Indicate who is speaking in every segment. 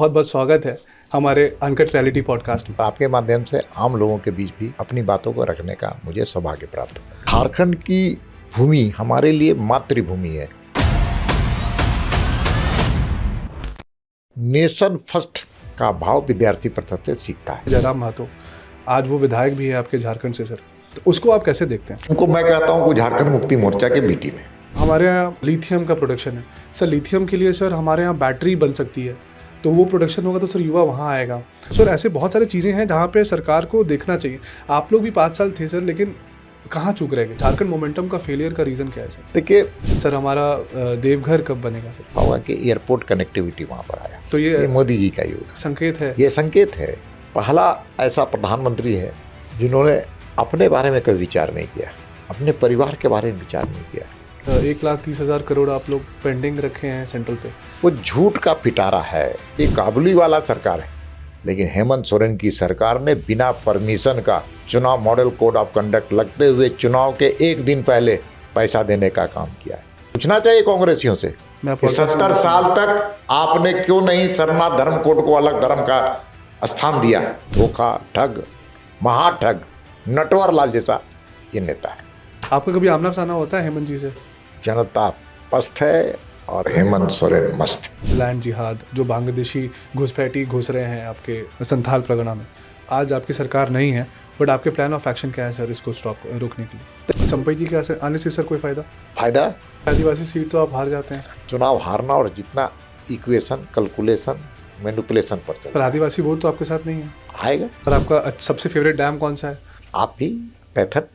Speaker 1: बहुत बहुत स्वागत है हमारे अनकट रियलिटी पॉडकास्ट में।
Speaker 2: आपके माध्यम से आम लोगों के बीच भी अपनी बातों को रखने का मुझे सौभाग्य प्राप्त हुआ। झारखंड की भूमि हमारे लिए मातृभूमि है। नेशन फर्स्ट का भाव विद्यार्थी परिषद से सीखता है।
Speaker 1: जयराम महतो आज वो विधायक भी है आपके झारखंड से सर, तो उसको आप कैसे देखते हैं?
Speaker 2: उनको मैं कहता हूँ कि झारखंड मुक्ति मोर्चा के बीटी में
Speaker 1: हमारे यहाँ लिथियम का प्रोडक्शन है सर। लिथियम के लिए सर हमारे यहाँ बैटरी बन सकती है, तो वो प्रोडक्शन होगा तो सर युवा वहाँ आएगा। सर ऐसे बहुत सारी चीज़ें हैं जहाँ पे सरकार को देखना चाहिए। आप लोग भी 5 साल थे सर, लेकिन कहाँ चूक रह गए? झारखंड मोमेंटम का फेलियर का रीज़न क्या है सर?
Speaker 2: देखिए
Speaker 1: सर हमारा देवघर कब बनेगा सर?
Speaker 2: हुआ कि एयरपोर्ट कनेक्टिविटी वहाँ पर आया,
Speaker 1: तो ये
Speaker 2: मोदी जी का योग
Speaker 1: संकेत है।
Speaker 2: ये संकेत है। पहला ऐसा प्रधानमंत्री है जिन्होंने अपने बारे में कभी विचार नहीं किया, अपने परिवार के बारे में विचार नहीं किया।
Speaker 1: 1,30,000 करोड़ आप लोग पेंडिंग रखे हैं सेंट्रल पे।
Speaker 2: वो झूठ का पिटारा है। ये काबुली वाला सरकार है, लेकिन हेमंत सोरेन की सरकार ने बिना परमिशन का चुनाव मॉडल कोड ऑफ कंडक्ट लगते हुए चुनाव के एक दिन पहले पैसा देने का काम किया है। पूछना चाहिए कांग्रेसियों से, 70 साल तक आपने क्यों नहीं सरना धर्म कोड को अलग धर्म का स्थान दिया? धोखा, ठग, महाठग, नटवर लाल जैसा ये नेता है।
Speaker 1: आपका कभी आमना सामना होता है हेमंत जी से?
Speaker 2: जनता पस्त है और हेमंत सोरेन मस्त।
Speaker 1: लैंड जिहाद जो बांग्लादेशी घुसपैठी घुस रहे हैं आपके संथाल परगना में, आज आपकी सरकार नहीं है, बट आपके प्लान ऑफ एक्शन क्या है सर इसको रोकने के लिए? चंपई जी के आने से सर कोई फायदा? आदिवासी सीट तो आप हार जाते हैं।
Speaker 2: चुनाव हारना और जितना इक्वेशन, कैलकुलेशन, मैनिपुलेशन पर चल।
Speaker 1: पर आदिवासी वोट तो आपके साथ नहीं है।
Speaker 2: आएगा।
Speaker 1: सर आपका सबसे फेवरेट डैम कौन सा है?
Speaker 2: आप भी पैथर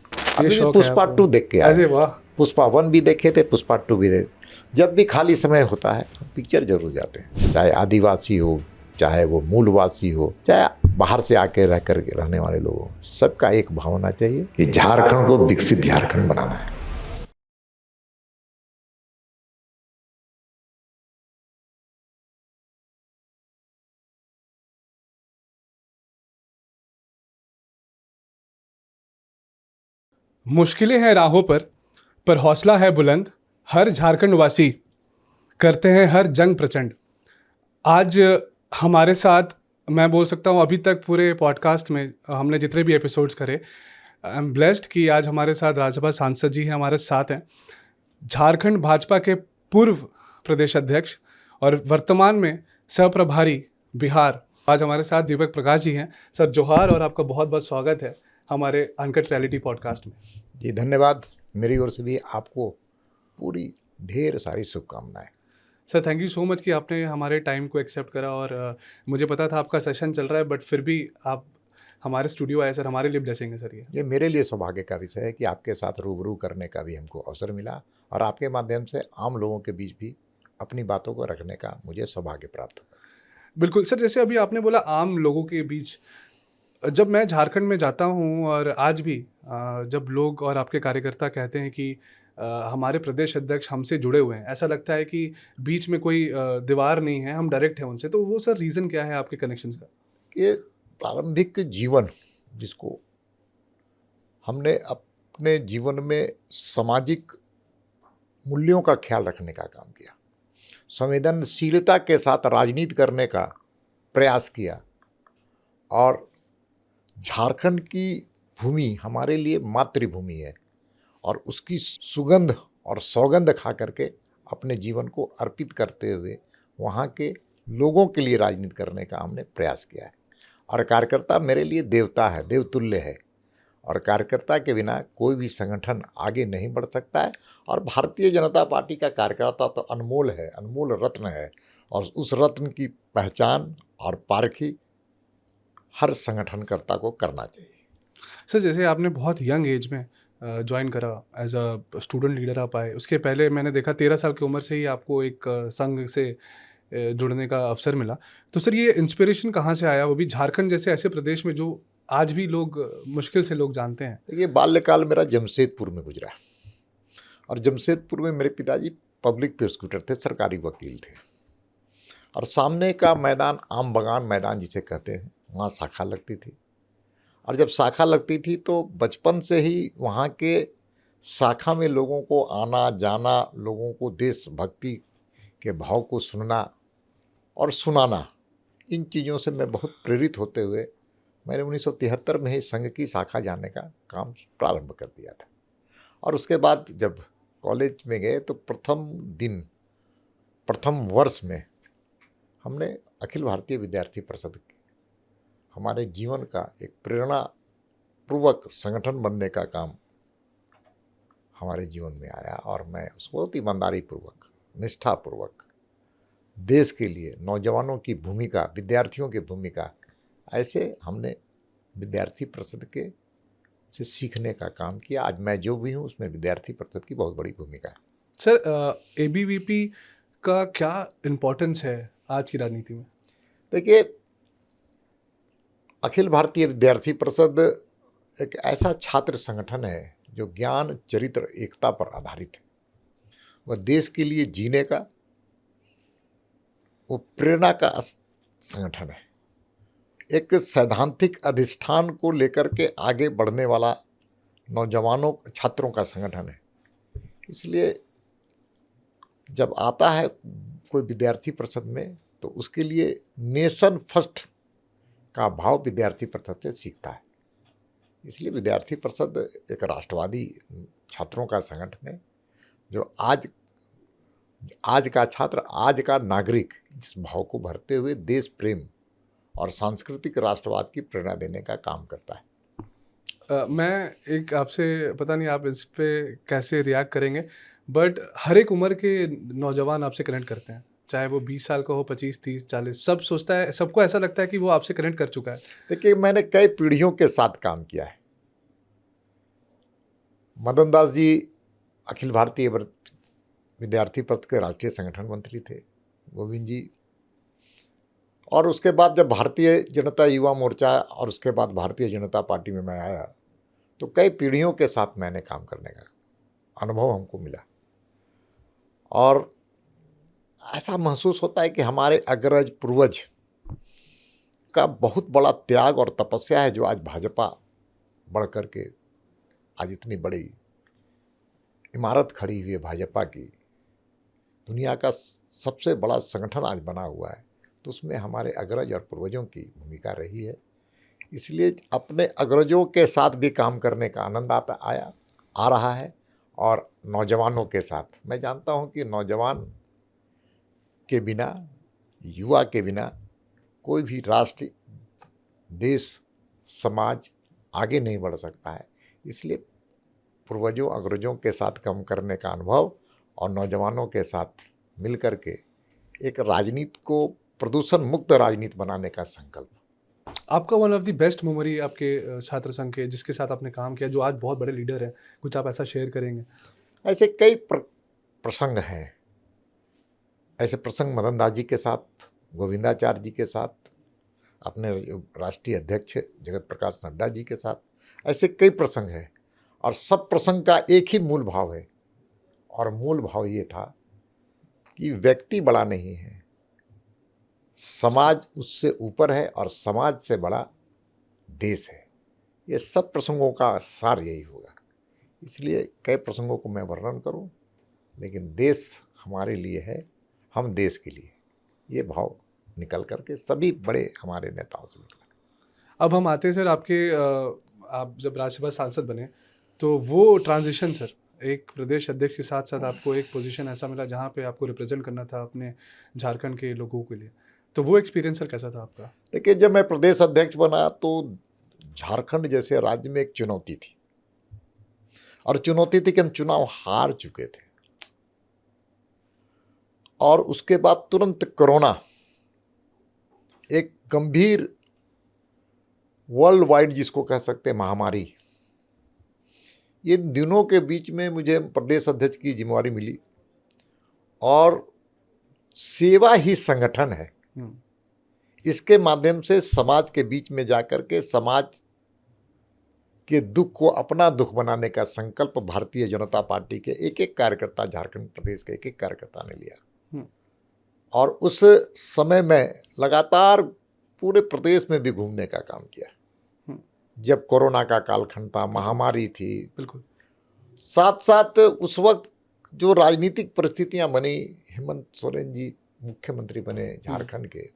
Speaker 1: ये
Speaker 2: पुष्पा 2 देख के आए।
Speaker 1: अरे वाह,
Speaker 2: पुष्पा 1 भी देखे थे, पुष्पा 2 भी देखे। जब भी खाली समय होता है पिक्चर जरूर जाते हैं, चाहे आदिवासी हो, चाहे वो मूलवासी हो, चाहे बाहर से आके रह कर के रहने वाले लोग हो, सबका एक भावना चाहिए कि झारखंड को विकसित झारखंड बनाना है।
Speaker 1: मुश्किलें हैं राहों पर हौसला है बुलंद। हर झारखंड वासी करते हैं हर जंग प्रचंड। आज हमारे साथ, मैं बोल सकता हूँ अभी तक पूरे पॉडकास्ट में हमने जितने भी एपिसोड्स करे, आई एम ब्लेस्ड कि आज हमारे साथ राज्यसभा सांसद जी हैं, हमारे साथ हैं। झारखंड भाजपा के पूर्व प्रदेश अध्यक्ष और वर्तमान में सहप्रभारी बिहार, आज हमारे साथ दीपक प्रकाश जी हैं। सर जोहार और आपका बहुत बहुत स्वागत है हमारे अनकट रियलिटी पॉडकास्ट में।
Speaker 2: जी धन्यवाद। मेरी ओर से भी आपको पूरी ढेर सारी शुभकामनाएं।
Speaker 1: Sir thank you so much कि आपने हमारे टाइम को एक्सेप्ट करा, और मुझे पता था आपका सेशन चल रहा है, बट फिर भी आप हमारे स्टूडियो आए सर, हमारे लिए ब्लेसिंग है सर। ये
Speaker 2: मेरे लिए सौभाग्य का विषय है कि आपके साथ रूबरू करने का भी हमको अवसर मिला, और आपके माध्यम से आम लोगों के बीच भी अपनी बातों को रखने का मुझे सौभाग्य प्राप्त हुआ।
Speaker 1: बिल्कुल सर, जैसे अभी आपने बोला आम लोगों के बीच, जब मैं झारखंड में जाता हूँ और आज भी जब लोग और आपके कार्यकर्ता कहते हैं कि हमारे प्रदेश अध्यक्ष हमसे जुड़े हुए हैं, ऐसा लगता है कि बीच में कोई दीवार नहीं है, हम डायरेक्ट हैं उनसे। तो वो सर रीज़न क्या है आपके कनेक्शन का?
Speaker 2: ये प्रारंभिक जीवन, जिसको हमने अपने जीवन में सामाजिक मूल्यों का ख्याल रखने का काम किया, संवेदनशीलता के साथ राजनीति करने का प्रयास किया, और झारखंड की भूमि हमारे लिए मातृभूमि है, और उसकी सुगंध और सौगंध खा करके अपने जीवन को अर्पित करते हुए वहाँ के लोगों के लिए राजनीति करने का हमने प्रयास किया है। और कार्यकर्ता मेरे लिए देवता है, देवतुल्य है, और कार्यकर्ता के बिना कोई भी संगठन आगे नहीं बढ़ सकता है। और भारतीय जनता पार्टी का कार्यकर्ता तो अनमोल है, अनमोल रत्न है, और उस रत्न की पहचान और पारखी हर संगठनकर्ता को करना चाहिए।
Speaker 1: सर जैसे आपने बहुत यंग एज में ज्वाइन करा, एज अ स्टूडेंट लीडर आप आए, उसके पहले मैंने देखा 13 साल की उम्र से ही आपको एक संघ से जुड़ने का अवसर मिला। तो सर ये इंस्पिरेशन कहाँ से आया, वो भी झारखंड जैसे ऐसे प्रदेश में जो आज भी लोग मुश्किल से लोग जानते हैं?
Speaker 2: ये बाल्यकाल मेरा जमशेदपुर में गुजरा, और जमशेदपुर में मेरे पिताजी पब्लिक प्रोसिक्यूटर थे, सरकारी वकील थे, और सामने का मैदान आम बगान मैदान जिसे कहते हैं, वहाँ शाखा लगती थी। और जब शाखा लगती थी तो बचपन से ही वहाँ के शाखा में लोगों को आना जाना, लोगों को देशभक्ति के भाव को सुनना और सुनाना, इन चीज़ों से मैं बहुत प्रेरित होते हुए मैंने 1973 में ही संघ की शाखा जाने का काम प्रारंभ कर दिया था। और उसके बाद जब कॉलेज में गए तो प्रथम वर्ष में हमने अखिल भारतीय विद्यार्थी परिषद हमारे जीवन का एक प्रेरणापूर्वक संगठन बनने का काम हमारे जीवन में आया और मैं उसको बहुत ईमानदारी पूर्वक, निष्ठापूर्वक देश के लिए नौजवानों की भूमिका, विद्यार्थियों की भूमिका, ऐसे हमने विद्यार्थी परिषद के से सीखने का काम किया। आज मैं जो भी हूँ उसमें विद्यार्थी परिषद की बहुत बड़ी भूमिका है।
Speaker 1: सर, एबीवीपी का क्या इम्पोर्टेंस है आज की राजनीति में?
Speaker 2: देखिए, अखिल भारतीय विद्यार्थी परिषद एक ऐसा छात्र संगठन है जो ज्ञान, चरित्र, एकता पर आधारित है। वह देश के लिए जीने का, वो प्रेरणा का संगठन है। एक सैद्धांतिक अधिष्ठान को लेकर के आगे बढ़ने वाला नौजवानों, छात्रों का संगठन है। इसलिए जब आता है कोई विद्यार्थी परिषद में तो उसके लिए नेशन फर्स्ट का भाव विद्यार्थी परिषद से सीखता है। इसलिए विद्यार्थी परिषद एक राष्ट्रवादी छात्रों का संगठन है जो आज का छात्र, आज का नागरिक इस भाव को भरते हुए देश प्रेम और सांस्कृतिक राष्ट्रवाद की प्रेरणा देने का काम करता है।
Speaker 1: मैं एक आपसे, पता नहीं आप इस पे कैसे रिएक्ट करेंगे, बट हर एक उम्र के नौजवान आपसे कनेक्ट करते हैं, चाहे वो 20 साल का हो, 25, 30, 40, सब सोचता है, सबको ऐसा लगता है कि वो आपसे कनेक्ट कर चुका है।
Speaker 2: देखिए, मैंने कई पीढ़ियों के साथ काम किया है। मदन दास जी अखिल भारतीय विद्यार्थी परिषद के राष्ट्रीय संगठन मंत्री थे, गोविंद जी, और उसके बाद जब भारतीय जनता युवा मोर्चा और उसके बाद भारतीय जनता पार्टी में मैं आया तो कई पीढ़ियों के साथ मैंने काम करने का अनुभव हमको मिला और ऐसा महसूस होता है कि हमारे अग्रज पूर्वज का बहुत बड़ा त्याग और तपस्या है जो आज भाजपा बढ़ कर के आज इतनी बड़ी इमारत खड़ी हुई है। भाजपा की दुनिया का सबसे बड़ा संगठन आज बना हुआ है, तो उसमें हमारे अग्रज और पूर्वजों की भूमिका रही है। इसलिए अपने अग्रजों के साथ भी काम करने का आनंद आ रहा है। और नौजवानों के साथ मैं जानता हूं कि नौजवान के बिना, युवा के बिना कोई भी राष्ट्र, देश, समाज आगे नहीं बढ़ सकता है। इसलिए पूर्वजों, अग्रजों के साथ काम करने का अनुभव और नौजवानों के साथ मिलकर के एक राजनीति को प्रदूषण मुक्त राजनीति बनाने का संकल्प।
Speaker 1: आपका one of the best memory आपके छात्र संघ के जिसके साथ आपने काम किया, जो आज बहुत बड़े लीडर हैं, कुछ आप ऐसा शेयर करेंगे?
Speaker 2: ऐसे कई प्रसंग हैं। ऐसे प्रसंग मदन दास जी के साथ, गोविंदाचार्य जी के साथ, अपने राष्ट्रीय अध्यक्ष जगत प्रकाश नड्डा जी के साथ, ऐसे कई प्रसंग हैं और सब प्रसंग का एक ही मूल भाव है और मूल भाव ये था कि व्यक्ति बड़ा नहीं है, समाज उससे ऊपर है और समाज से बड़ा देश है। ये सब प्रसंगों का सार यही होगा। इसलिए कई प्रसंगों को मैं वर्णन करूं, लेकिन देश हमारे लिए है, हम देश के लिए, ये भाव निकल करके सभी बड़े हमारे नेताओं से निकला।
Speaker 1: अब हम आते हैं सर आप जब राज्यसभा सांसद बने तो वो ट्रांजिशन सर, एक प्रदेश अध्यक्ष के साथ साथ आपको एक पोजीशन ऐसा मिला जहाँ पे आपको रिप्रेजेंट करना था अपने झारखंड के लोगों के लिए, तो वो एक्सपीरियंस सर कैसा था आपका?
Speaker 2: देखिए, जब मैं प्रदेश अध्यक्ष बना तो झारखंड जैसे राज्य में एक चुनौती थी और चुनौती थी कि हम चुनाव हार चुके थे और उसके बाद तुरंत कोरोना, एक गंभीर वर्ल्ड वाइड जिसको कह सकते हैं महामारी, ये दिनों के बीच में मुझे प्रदेश अध्यक्ष की जिम्मेवारी मिली और सेवा ही संगठन है। इसके माध्यम से समाज के बीच में जाकर के समाज के दुख को अपना दुख बनाने का संकल्प भारतीय जनता पार्टी के एक एक कार्यकर्ता, झारखंड प्रदेश के एक एक कार्यकर्ता ने लिया और उस समय में लगातार पूरे प्रदेश में भी घूमने का काम किया। जब कोरोना का कालखंड था, महामारी थी,
Speaker 1: बिल्कुल,
Speaker 2: साथ साथ उस वक्त जो राजनीतिक परिस्थितियां बनी, हेमंत सोरेन जी मुख्यमंत्री बने झारखंड के,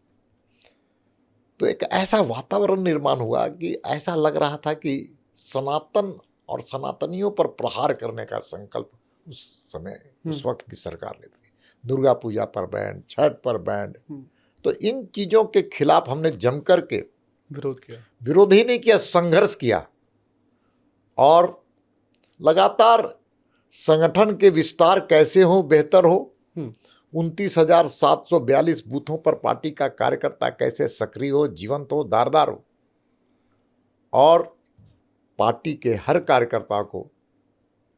Speaker 2: ऐसा वातावरण निर्माण हुआ कि ऐसा लग रहा था कि सनातन और सनातनियों पर प्रहार करने का संकल्प उस समय उस वक्त की सरकार ने ली। दुर्गा पूजा पर बैन, छठ पर बैन। तो इन चीज़ों के खिलाफ हमने जम कर के
Speaker 1: विरोध किया,
Speaker 2: विरोध ही नहीं किया, संघर्ष किया। और लगातार संगठन के विस्तार कैसे हो, बेहतर हो, 29,742 बूथों पर पार्टी का कार्यकर्ता कैसे सक्रिय हो, जीवंत हो, धारदार हो, और पार्टी के हर कार्यकर्ता को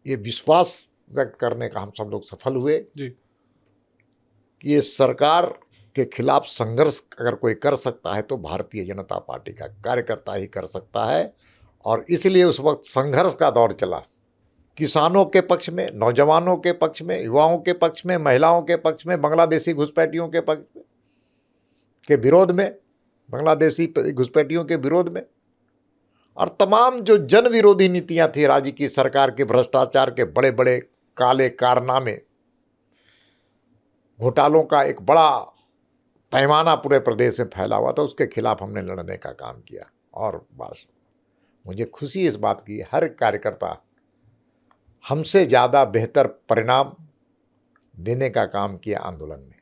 Speaker 2: ये विश्वास व्यक्त करने का हम सब लोग सफल हुए
Speaker 1: जी।
Speaker 2: कि ये सरकार के खिलाफ संघर्ष अगर कोई कर सकता है तो भारतीय जनता पार्टी का कार्यकर्ता ही कर सकता है। और इसलिए उस वक्त संघर्ष का दौर चला, किसानों के पक्ष में, नौजवानों के पक्ष में, युवाओं के पक्ष में, महिलाओं के पक्ष में, बांग्लादेशी घुसपैठियों के पक्ष में, के विरोध में, बांग्लादेशी घुसपैठियों के विरोध में, और तमाम जो जन विरोधी नीतियां थी राज्य की सरकार के, भ्रष्टाचार के बड़े बड़े काले कारनामे, घोटालों का एक बड़ा पैमाना पूरे प्रदेश में फैला हुआ था, उसके खिलाफ हमने लड़ने का काम किया। और बस मुझे खुशी इस बात की, हर कार्यकर्ता हमसे ज़्यादा बेहतर परिणाम देने का काम किया आंदोलन में।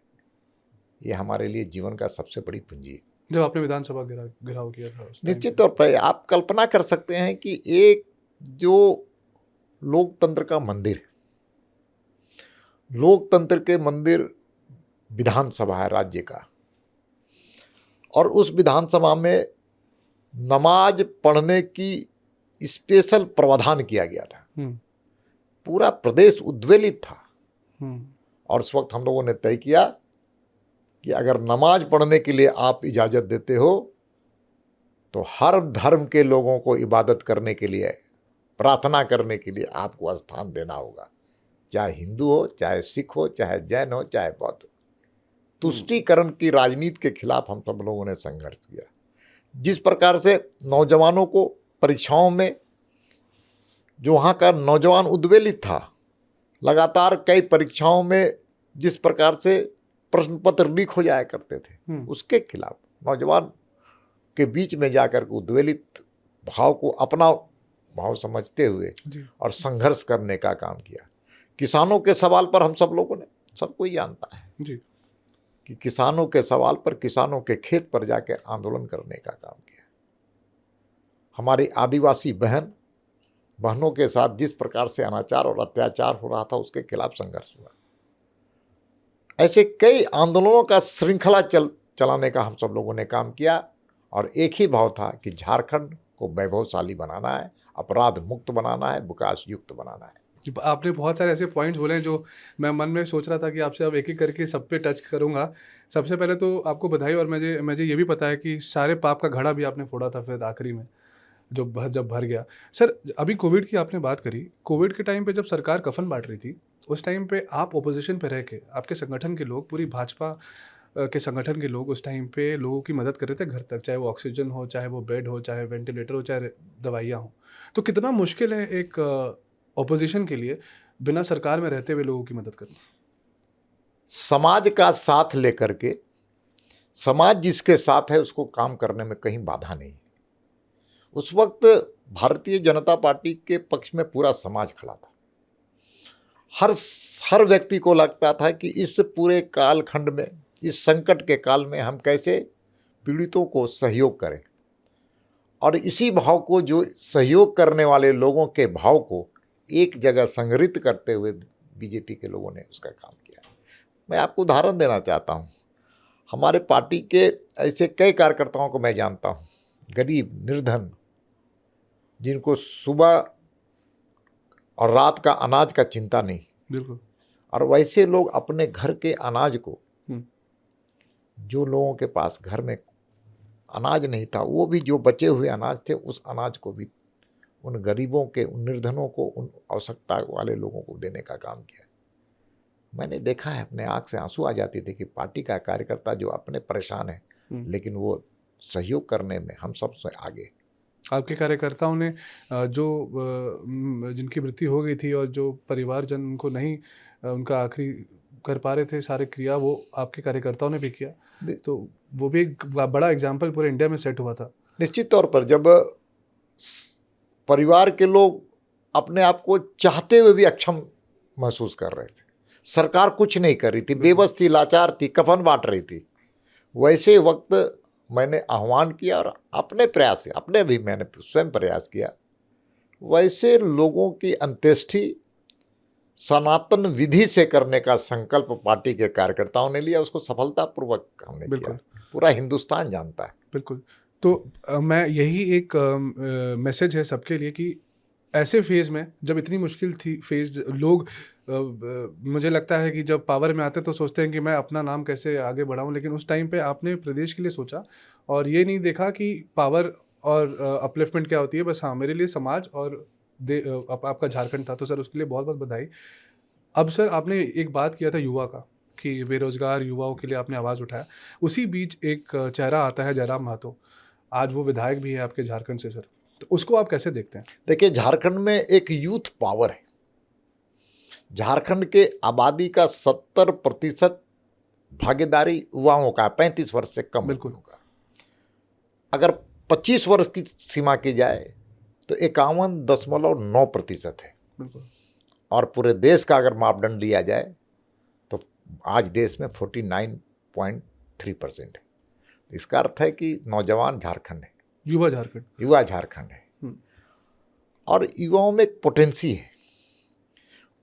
Speaker 2: ये हमारे लिए जीवन का सबसे बड़ी पूंजी है।
Speaker 1: जब आपने विधानसभा घेराव किया था उस टाइम
Speaker 2: निश्चित तौर पर आप कल्पना कर सकते हैं कि एक जो लोकतंत्र का मंदिर है, लोकतंत्र के मंदिर विधानसभा है राज्य का, और उस विधानसभा में नमाज पढ़ने की स्पेशल प्रावधान किया गया था। पूरा प्रदेश उद्वेलित था। और उस वक्त हम लोगों ने तय किया कि अगर नमाज पढ़ने के लिए आप इजाज़त देते हो तो हर धर्म के लोगों को इबादत करने के लिए, प्रार्थना करने के लिए आपको स्थान देना होगा, चाहे हिंदू हो, चाहे सिख हो, चाहे जैन हो, चाहे बौद्ध हो। तुष्टीकरण की राजनीति के खिलाफ हम सब लोगों ने संघर्ष किया। जिस प्रकार से नौजवानों को परीक्षाओं में, जो वहाँ का नौजवान उद्वेलित था, लगातार कई परीक्षाओं में जिस प्रकार से प्रश्न पत्र लीक हो जाया करते थे, उसके खिलाफ नौजवान के बीच में जाकर के उद्वेलित भाव को अपना भाव समझते हुए और संघर्ष करने का काम किया। किसानों के सवाल पर हम सब लोगों ने, सब कोई जानता है
Speaker 1: जी,
Speaker 2: कि किसानों के सवाल पर, किसानों के खेत पर जाके आंदोलन करने का काम किया। हमारी आदिवासी बहनों के साथ जिस प्रकार से अनाचार और अत्याचार हो रहा था, उसके खिलाफ संघर्ष हुआ। ऐसे कई आंदोलनों का श्रृंखला चलाने का हम सब लोगों ने काम किया, और एक ही भाव था कि झारखंड को वैभवशाली बनाना है, अपराध मुक्त बनाना है, विकास युक्त बनाना है।
Speaker 1: आपने बहुत सारे ऐसे पॉइंट्स बोले हैं जो मैं मन में सोच रहा था कि आपसे अब एक एक करके सब पे टच करूंगा। सबसे पहले तो आपको बधाई, और मुझे ये भी पता है कि सारे पाप का घड़ा भी आपने फोड़ा था फिर आखिरी में जब भर गया। सर, अभी कोविड की आपने बात करी, कोविड के टाइम पे जब सरकार कफन बांट रही थी, उस टाइम पे आप ओपोजिशन पे रह के, आपके संगठन के लोग, पूरी भाजपा के संगठन के लोग उस टाइम पे लोगों की मदद कर रहे थे घर तक, चाहे वो ऑक्सीजन हो, चाहे वो बेड हो, चाहे वेंटिलेटर हो, चाहे दवाइयाँ हो। तो कितना मुश्किल है एक ऑपोजिशन के लिए बिना सरकार में रहते हुए लोगों की मदद करना।
Speaker 2: समाज का साथ लेकर के, समाज जिसके साथ है उसको काम करने में कहीं बाधा नहीं। उस वक्त भारतीय जनता पार्टी के पक्ष में पूरा समाज खड़ा था। हर व्यक्ति को लगता था कि इस पूरे कालखंड में, इस संकट के काल में हम कैसे पीड़ितों को सहयोग करें, और इसी भाव को, जो सहयोग करने वाले लोगों के भाव को एक जगह संग्रहित करते हुए बीजेपी के लोगों ने उसका काम किया। मैं आपको उदाहरण देना चाहता हूँ। हमारे पार्टी के ऐसे कई कार्यकर्ताओं को मैं जानता हूँ, गरीब, निर्धन, जिनको सुबह और रात का अनाज का चिंता नहीं।
Speaker 1: बिल्कुल।
Speaker 2: और वैसे लोग अपने घर के अनाज को, जो लोगों के पास घर में अनाज नहीं था, वो भी जो बचे हुए अनाज थे, उस अनाज को भी उन गरीबों के, उन निर्धनों को, उन आवश्यकता वाले लोगों को देने का काम किया। मैंने देखा है, अपने आँख से आंसू आ जाते थे कि पार्टी का कार्यकर्ता जो अपने परेशान है, लेकिन वो सहयोग करने में हम सबसे आगे।
Speaker 1: आपके कार्यकर्ताओं ने जिनकी मृत्यु हो गई थी और जो परिवारजन उनको नहीं, उनका आखिरी कर पा रहे थे सारे क्रिया, वो आपके कार्यकर्ताओं ने भी किया। तो वो भी एक बड़ा एग्जाम्पल पूरे इंडिया में सेट हुआ था।
Speaker 2: निश्चित तौर पर जब परिवार के लोग अपने आप को चाहते हुए भी अक्षम महसूस कर रहे थे, सरकार कुछ नहीं कर रही थी, बेबस थी, लाचार थी, कफन बांट रही थी, वैसे वक्त मैंने आह्वान किया और अपने प्रयास से, अपने भी मैंने स्वयं प्रयास किया, वैसे लोगों की अंत्येष्टि सनातन विधि से करने का संकल्प पार्टी के कार्यकर्ताओं ने लिया, उसको सफलतापूर्वक हमने किया, पूरा हिंदुस्तान जानता है।
Speaker 1: बिल्कुल। तो मैं यही एक मैसेज है सबके लिए कि ऐसे फेज में जब इतनी मुश्किल थी फेज, लोग मुझे लगता है कि जब पावर में आते तो सोचते हैं कि मैं अपना नाम कैसे आगे बढ़ाऊं, लेकिन उस टाइम पे आपने प्रदेश के लिए सोचा और ये नहीं देखा कि पावर और अपलिफ्टमेंट क्या होती है। बस हाँ, मेरे लिए समाज और आपका झारखंड था, तो सर उसके लिए बहुत बहुत बधाई। अब सर आपने एक बात किया था युवा का कि बेरोजगार युवाओं के लिए आपने आवाज़ उठाया, उसी बीच एक चेहरा आता है जयराम महतो, आज वो विधायक भी है आपके झारखंड से सर, तो उसको आप कैसे देखते हैं?
Speaker 2: देखिए, झारखंड में एक यूथ पावर है। झारखंड के आबादी का 70% भागीदारी युवाओं का, 35 वर्ष से कम
Speaker 1: बिल्कुल।
Speaker 2: उम्र का। अगर 25 वर्ष की सीमा की जाए तो 51.9% है,
Speaker 1: बिल्कुल।
Speaker 2: और पूरे देश का अगर मापदंड लिया जाए तो आज देश में 49.3% है। इसका अर्थ है कि नौजवान झारखंड है,
Speaker 1: युवा झारखंड।
Speaker 2: युवा झारखंड है, और युवाओं में एक पोटेंसी है।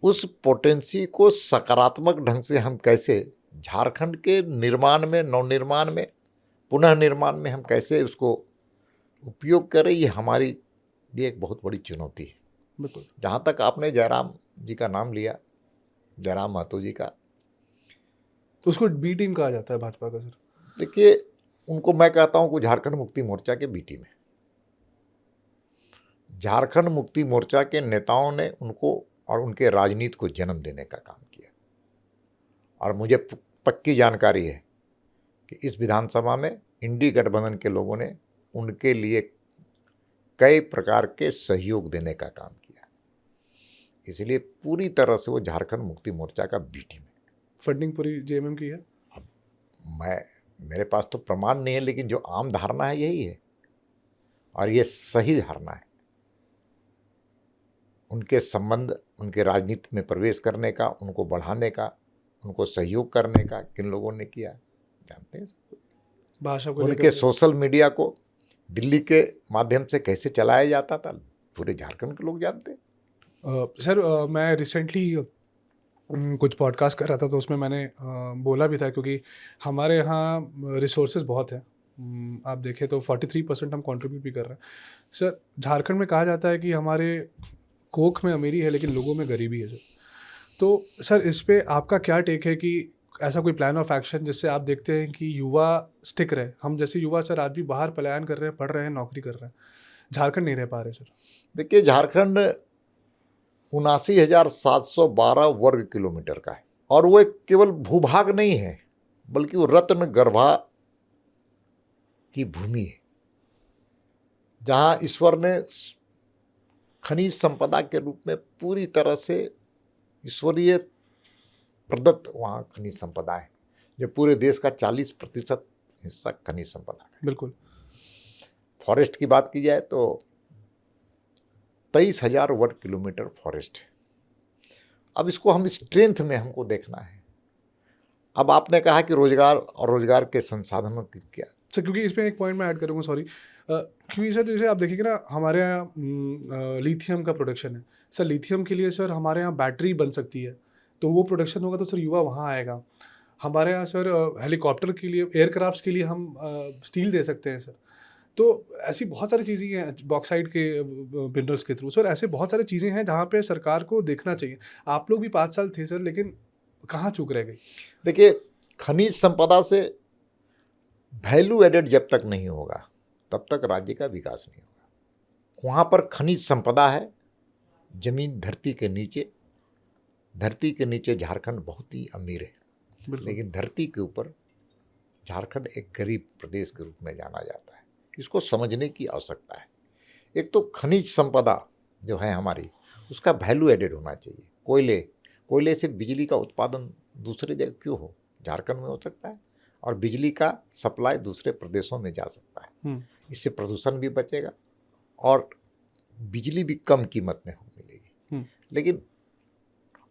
Speaker 2: उस पोटेंसी को सकारात्मक ढंग से हम कैसे झारखंड के निर्माण में, नवनिर्माण में, पुनः निर्माण में हम कैसे उसको उपयोग करें, ये हमारी लिए एक बहुत बड़ी चुनौती है।
Speaker 1: बिल्कुल।
Speaker 2: जहाँ तक आपने जयराम जी का नाम लिया, जयराम महतो जी का,
Speaker 1: उसको बी टीम कहा जाता है भाजपा का सर।
Speaker 2: देखिए, उनको मैं कहता हूँ कि झारखंड मुक्ति मोर्चा के बी टीम है। झारखंड मुक्ति मोर्चा के नेताओं ने उनको और उनके राजनीति को जन्म देने का काम किया, और मुझे पक्की जानकारी है कि इस विधानसभा में इंडी गठबंधन के लोगों ने उनके लिए कई प्रकार के सहयोग देने का काम किया, इसलिए पूरी तरह से वो झारखंड मुक्ति मोर्चा का बी टीम है।
Speaker 1: फंडिंग पूरी जेएमएम की है।
Speaker 2: अब मेरे पास तो प्रमाण नहीं है, लेकिन जो आम धारणा है यही है, और ये सही धारणा है। उनके संबंध, उनके राजनीति में प्रवेश करने का, उनको बढ़ाने का, उनको सहयोग करने का किन लोगों ने किया जानते हैं सब।
Speaker 1: भाषा को
Speaker 2: उनके सोशल मीडिया को दिल्ली के माध्यम से कैसे चलाया जाता था, पूरे झारखंड के लोग जानते हैं।
Speaker 1: सर मैं रिसेंटली कुछ पॉडकास्ट कर रहा था, तो उसमें मैंने बोला भी था, क्योंकि हमारे यहाँ रिसोर्सेज बहुत हैं। आप देखें तो 43% हम कंट्रीब्यूट भी कर रहे हैं। सर झारखंड में कहा जाता है कि हमारे कोख में अमीरी है लेकिन लोगों में गरीबी है सर। तो सर इस पे आपका क्या टेक है कि ऐसा कोई प्लान ऑफ एक्शन जिससे आप देखते हैं कि युवा स्टिक रहे? हम जैसे युवा सर आज भी बाहर पलायन कर रहे हैं, पढ़ रहे हैं, नौकरी कर रहे हैं, झारखंड नहीं रह पा रहे सर।
Speaker 2: देखिए, झारखंड 79,712 वर्ग किलोमीटर का है, और वो एक केवल भूभाग नहीं है, बल्कि वो रत्न गर्भा की भूमि है, जहाँ ईश्वर ने खनिज संपदा के रूप में पूरी तरह से ईश्वरीय प्रदत्त वहाँ खनिज संपदा है, जो पूरे देश का 40% हिस्सा खनिज संपदा है।
Speaker 1: बिल्कुल।
Speaker 2: फॉरेस्ट की बात की जाए तो 23,000 वर्ग किलोमीटर फॉरेस्ट है। अब इसको हम स्ट्रेंथ में हमको देखना है। अब आपने कहा कि रोजगार और रोजगार के संसाधनों की क्या
Speaker 1: सर, क्योंकि इसमें एक पॉइंट मैं ऐड करूँगा, सॉरी, क्योंकि सर जैसे आप देखिएगा ना, हमारे यहाँ लिथियम का प्रोडक्शन है सर। लिथियम के लिए सर हमारे यहाँ बैटरी बन सकती है, तो वो प्रोडक्शन होगा तो सर युवा वहाँ आएगा। हमारे यहाँ सर हेलीकॉप्टर के लिए, एयरक्राफ्ट्स के लिए हम स्टील दे सकते हैं सर। तो ऐसी बहुत सारी चीज़ें हैं बॉक्साइड के मिनरल्स के थ्रू सर, ऐसे बहुत सारी चीज़ें हैं जहाँ पे सरकार को देखना चाहिए। आप लोग भी 5 साल थे सर, लेकिन कहाँ चूक रह गई?
Speaker 2: देखिए, खनिज संपदा से वैल्यू एडेड जब तक नहीं होगा तब तक राज्य का विकास नहीं होगा। वहाँ पर खनिज संपदा है, जमीन धरती के नीचे झारखंड बहुत ही अमीर है, लेकिन धरती के ऊपर झारखंड एक गरीब प्रदेश के रूप में जाना जाता है। इसको समझने की आवश्यकता है। एक तो खनिज संपदा जो है हमारी, उसका वैल्यू एडेड होना चाहिए। कोयले से बिजली का उत्पादन दूसरे जगह क्यों हो, झारखंड में हो सकता है। और बिजली का सप्लाई दूसरे प्रदेशों में जा सकता है। इससे प्रदूषण भी बचेगा और बिजली भी कम कीमत में मिलेगी। लेकिन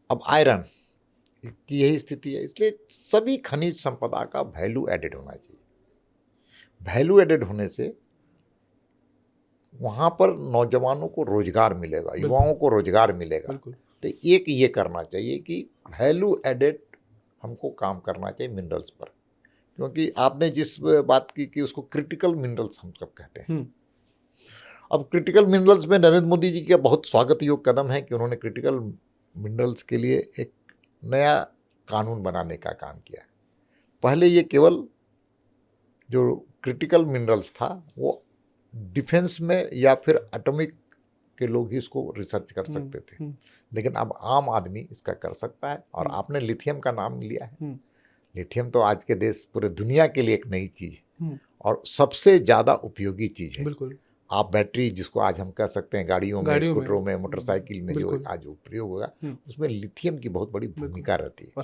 Speaker 2: अब आयरन की यही स्थिति है, इसलिए सभी खनिज संपदा का वैल्यू एडेड होना चाहिए। वैल्यू एडेड होने से वहाँ पर नौजवानों को रोजगार मिलेगा, युवाओं को रोजगार मिलेगा। तो एक ये करना चाहिए कि वैल्यू एडेड हमको काम करना चाहिए मिनरल्स पर, क्योंकि आपने जिस बात की कि उसको क्रिटिकल मिनरल्स हम सब कहते हैं। अब क्रिटिकल मिनरल्स में नरेंद्र मोदी जी का बहुत स्वागत योग्य कदम है कि उन्होंने क्रिटिकल मिनरल्स के लिए एक नया कानून बनाने का काम किया। पहले ये केवल जो क्रिटिकल मिनरल्स था वो डिफेंस में या फिर एटॉमिक के लोग ही इसको रिसर्च कर सकते थे, लेकिन अब आम आदमी इसका कर सकता है। और आपने लिथियम का नाम लिया है। लिथियम तो आज के देश पूरे दुनिया के लिए एक नई चीज़ है और सबसे ज़्यादा उपयोगी चीज़ है।
Speaker 1: बिल्कुल।
Speaker 2: आप बैटरी जिसको आज हम कह सकते हैं गाड़ियों में, स्कूटरों में, मोटरसाइकिल में जो आज उपयोग होगा उसमें लिथियम की बहुत बड़ी भूमिका रहती है।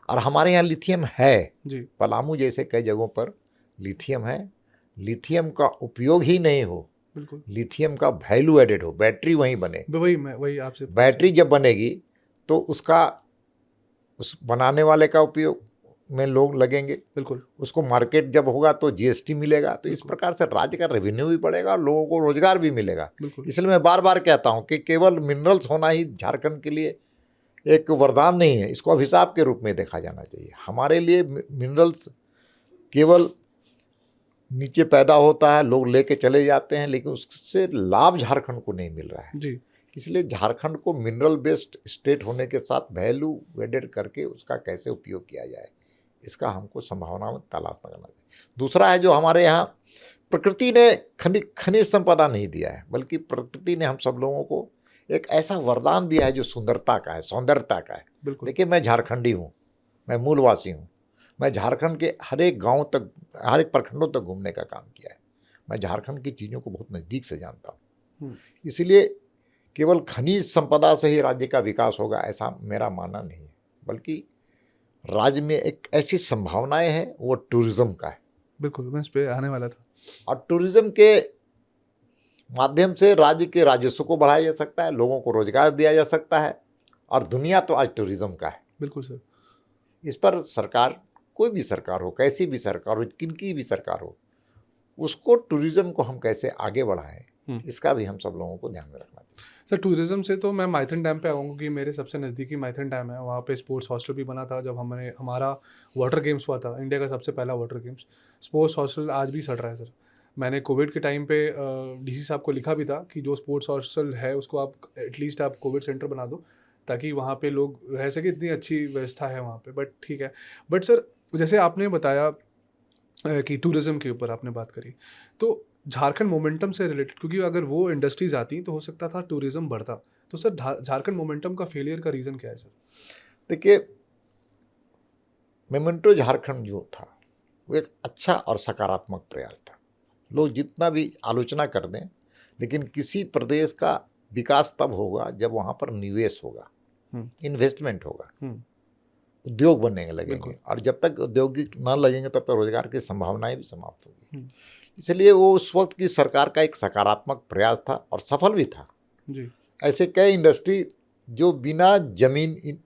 Speaker 2: और हमारे यहाँ लिथियम है जी। पलामू जैसे कई जगहों पर लिथियम है। लिथियम का उपयोग ही नहीं हो, लिथियम का वैल्यू एडेड हो, बैटरी वहीं बने।
Speaker 1: वही आपसे
Speaker 2: बैटरी जब बनेगी तो उसका उस बनाने वाले का उपयोग में लोग लगेंगे।
Speaker 1: बिल्कुल।
Speaker 2: उसको मार्केट जब होगा तो जीएसटी मिलेगा। तो इस प्रकार से राज्य का रेवेन्यू भी बढ़ेगा, लोगों को रोजगार भी मिलेगा। इसलिए मैं बार बार कहता हूं कि केवल मिनरल्स होना ही झारखंड के लिए एक वरदान नहीं है, इसको अभिशाप के रूप में देखा जाना चाहिए। हमारे लिए मिनरल्स केवल नीचे पैदा होता है, लोग लेके चले जाते हैं, लेकिन उससे लाभ झारखंड को नहीं मिल रहा है जी। इसलिए झारखंड को मिनरल बेस्ड स्टेट होने के साथ वैल्यू एडेड करके उसका कैसे उपयोग किया जाए, इसका हमको संभावना में तलाश करना चाहिए। दूसरा है जो हमारे यहाँ प्रकृति ने खनिज संपदा नहीं दिया है, बल्कि प्रकृति ने हम सब लोगों को एक ऐसा वरदान दिया है जो सुंदरता का है, सौंदर्यता का है। देखिए, मैं झारखंडी हूँ, मैं मूलवासी हूँ। मैं झारखंड के हर एक गाँव तक, हर एक प्रखंडों तक घूमने का काम किया है। मैं झारखंड की चीज़ों को बहुत नज़दीक से जानता हूँ। इसलिए केवल खनिज संपदा से ही राज्य का विकास होगा ऐसा मेरा मानना नहीं है, बल्कि राज्य में एक ऐसी संभावनाएं हैं वो टूरिज्म का है।
Speaker 1: बिल्कुल, मैं इस पे आने वाला था।
Speaker 2: और टूरिज्म के माध्यम से राज्य के राजस्व को बढ़ाया जा सकता है, लोगों को रोजगार दिया जा सकता है, और दुनिया तो आज टूरिज्म का है।
Speaker 1: बिल्कुल सर।
Speaker 2: इस पर सरकार, कोई भी सरकार हो, कैसी भी सरकार हो, किनकी भी सरकार हो, उसको टूरिज्म को हम कैसे आगे बढ़ाएं, इसका भी हम सब लोगों को ध्यान में रखना चाहिए।
Speaker 1: सर, टूरिज्म से तो मैं माइथन डैम पे आऊँगा कि मेरे सबसे नज़दीकी माइथन डैम है। वहाँ पे स्पोर्ट्स हॉस्टल भी बना था जब हमारा वाटर गेम्स हुआ था, इंडिया का सबसे पहला वाटर गेम्स। स्पोर्ट्स हॉस्टल आज भी सड़ रहा है सर। मैंने कोविड के टाइम पे डीसी साहब को लिखा भी था कि जो स्पोर्ट्स हॉस्टल है उसको आप एटलीस्ट आप कोविड सेंटर बना दो ताकि वहाँ पे लोग रह सके। इतनी अच्छी व्यवस्था है वहाँ पे, बट ठीक है। बट सर, जैसे आपने बताया कि टूरिज़्म के ऊपर आपने बात करी, तो झारखंड मोमेंटम से रिलेटेड, क्योंकि अगर वो इंडस्ट्रीज आती तो हो सकता था टूरिज़्म बढ़ता, तो सर झारखंड मोमेंटम का फेलियर का रीज़न क्या है सर?
Speaker 2: देखिए, मोमेंटो झारखंड जो था वो एक अच्छा और सकारात्मक प्रयास था। लोग जितना भी आलोचना कर दें, लेकिन किसी प्रदेश का विकास तब होगा जब वहाँ पर निवेश होगा, इन्वेस्टमेंट होगा, उद्योग बनने लगेंगे, और जब तक औद्योगिक ना लगेंगे तब तक रोजगार की संभावनाएं भी समाप्त होगी। इसलिए वो उस वक्त की सरकार का एक सकारात्मक प्रयास था और सफल भी था
Speaker 1: जी।
Speaker 2: ऐसे कई इंडस्ट्री जो बिना जमीन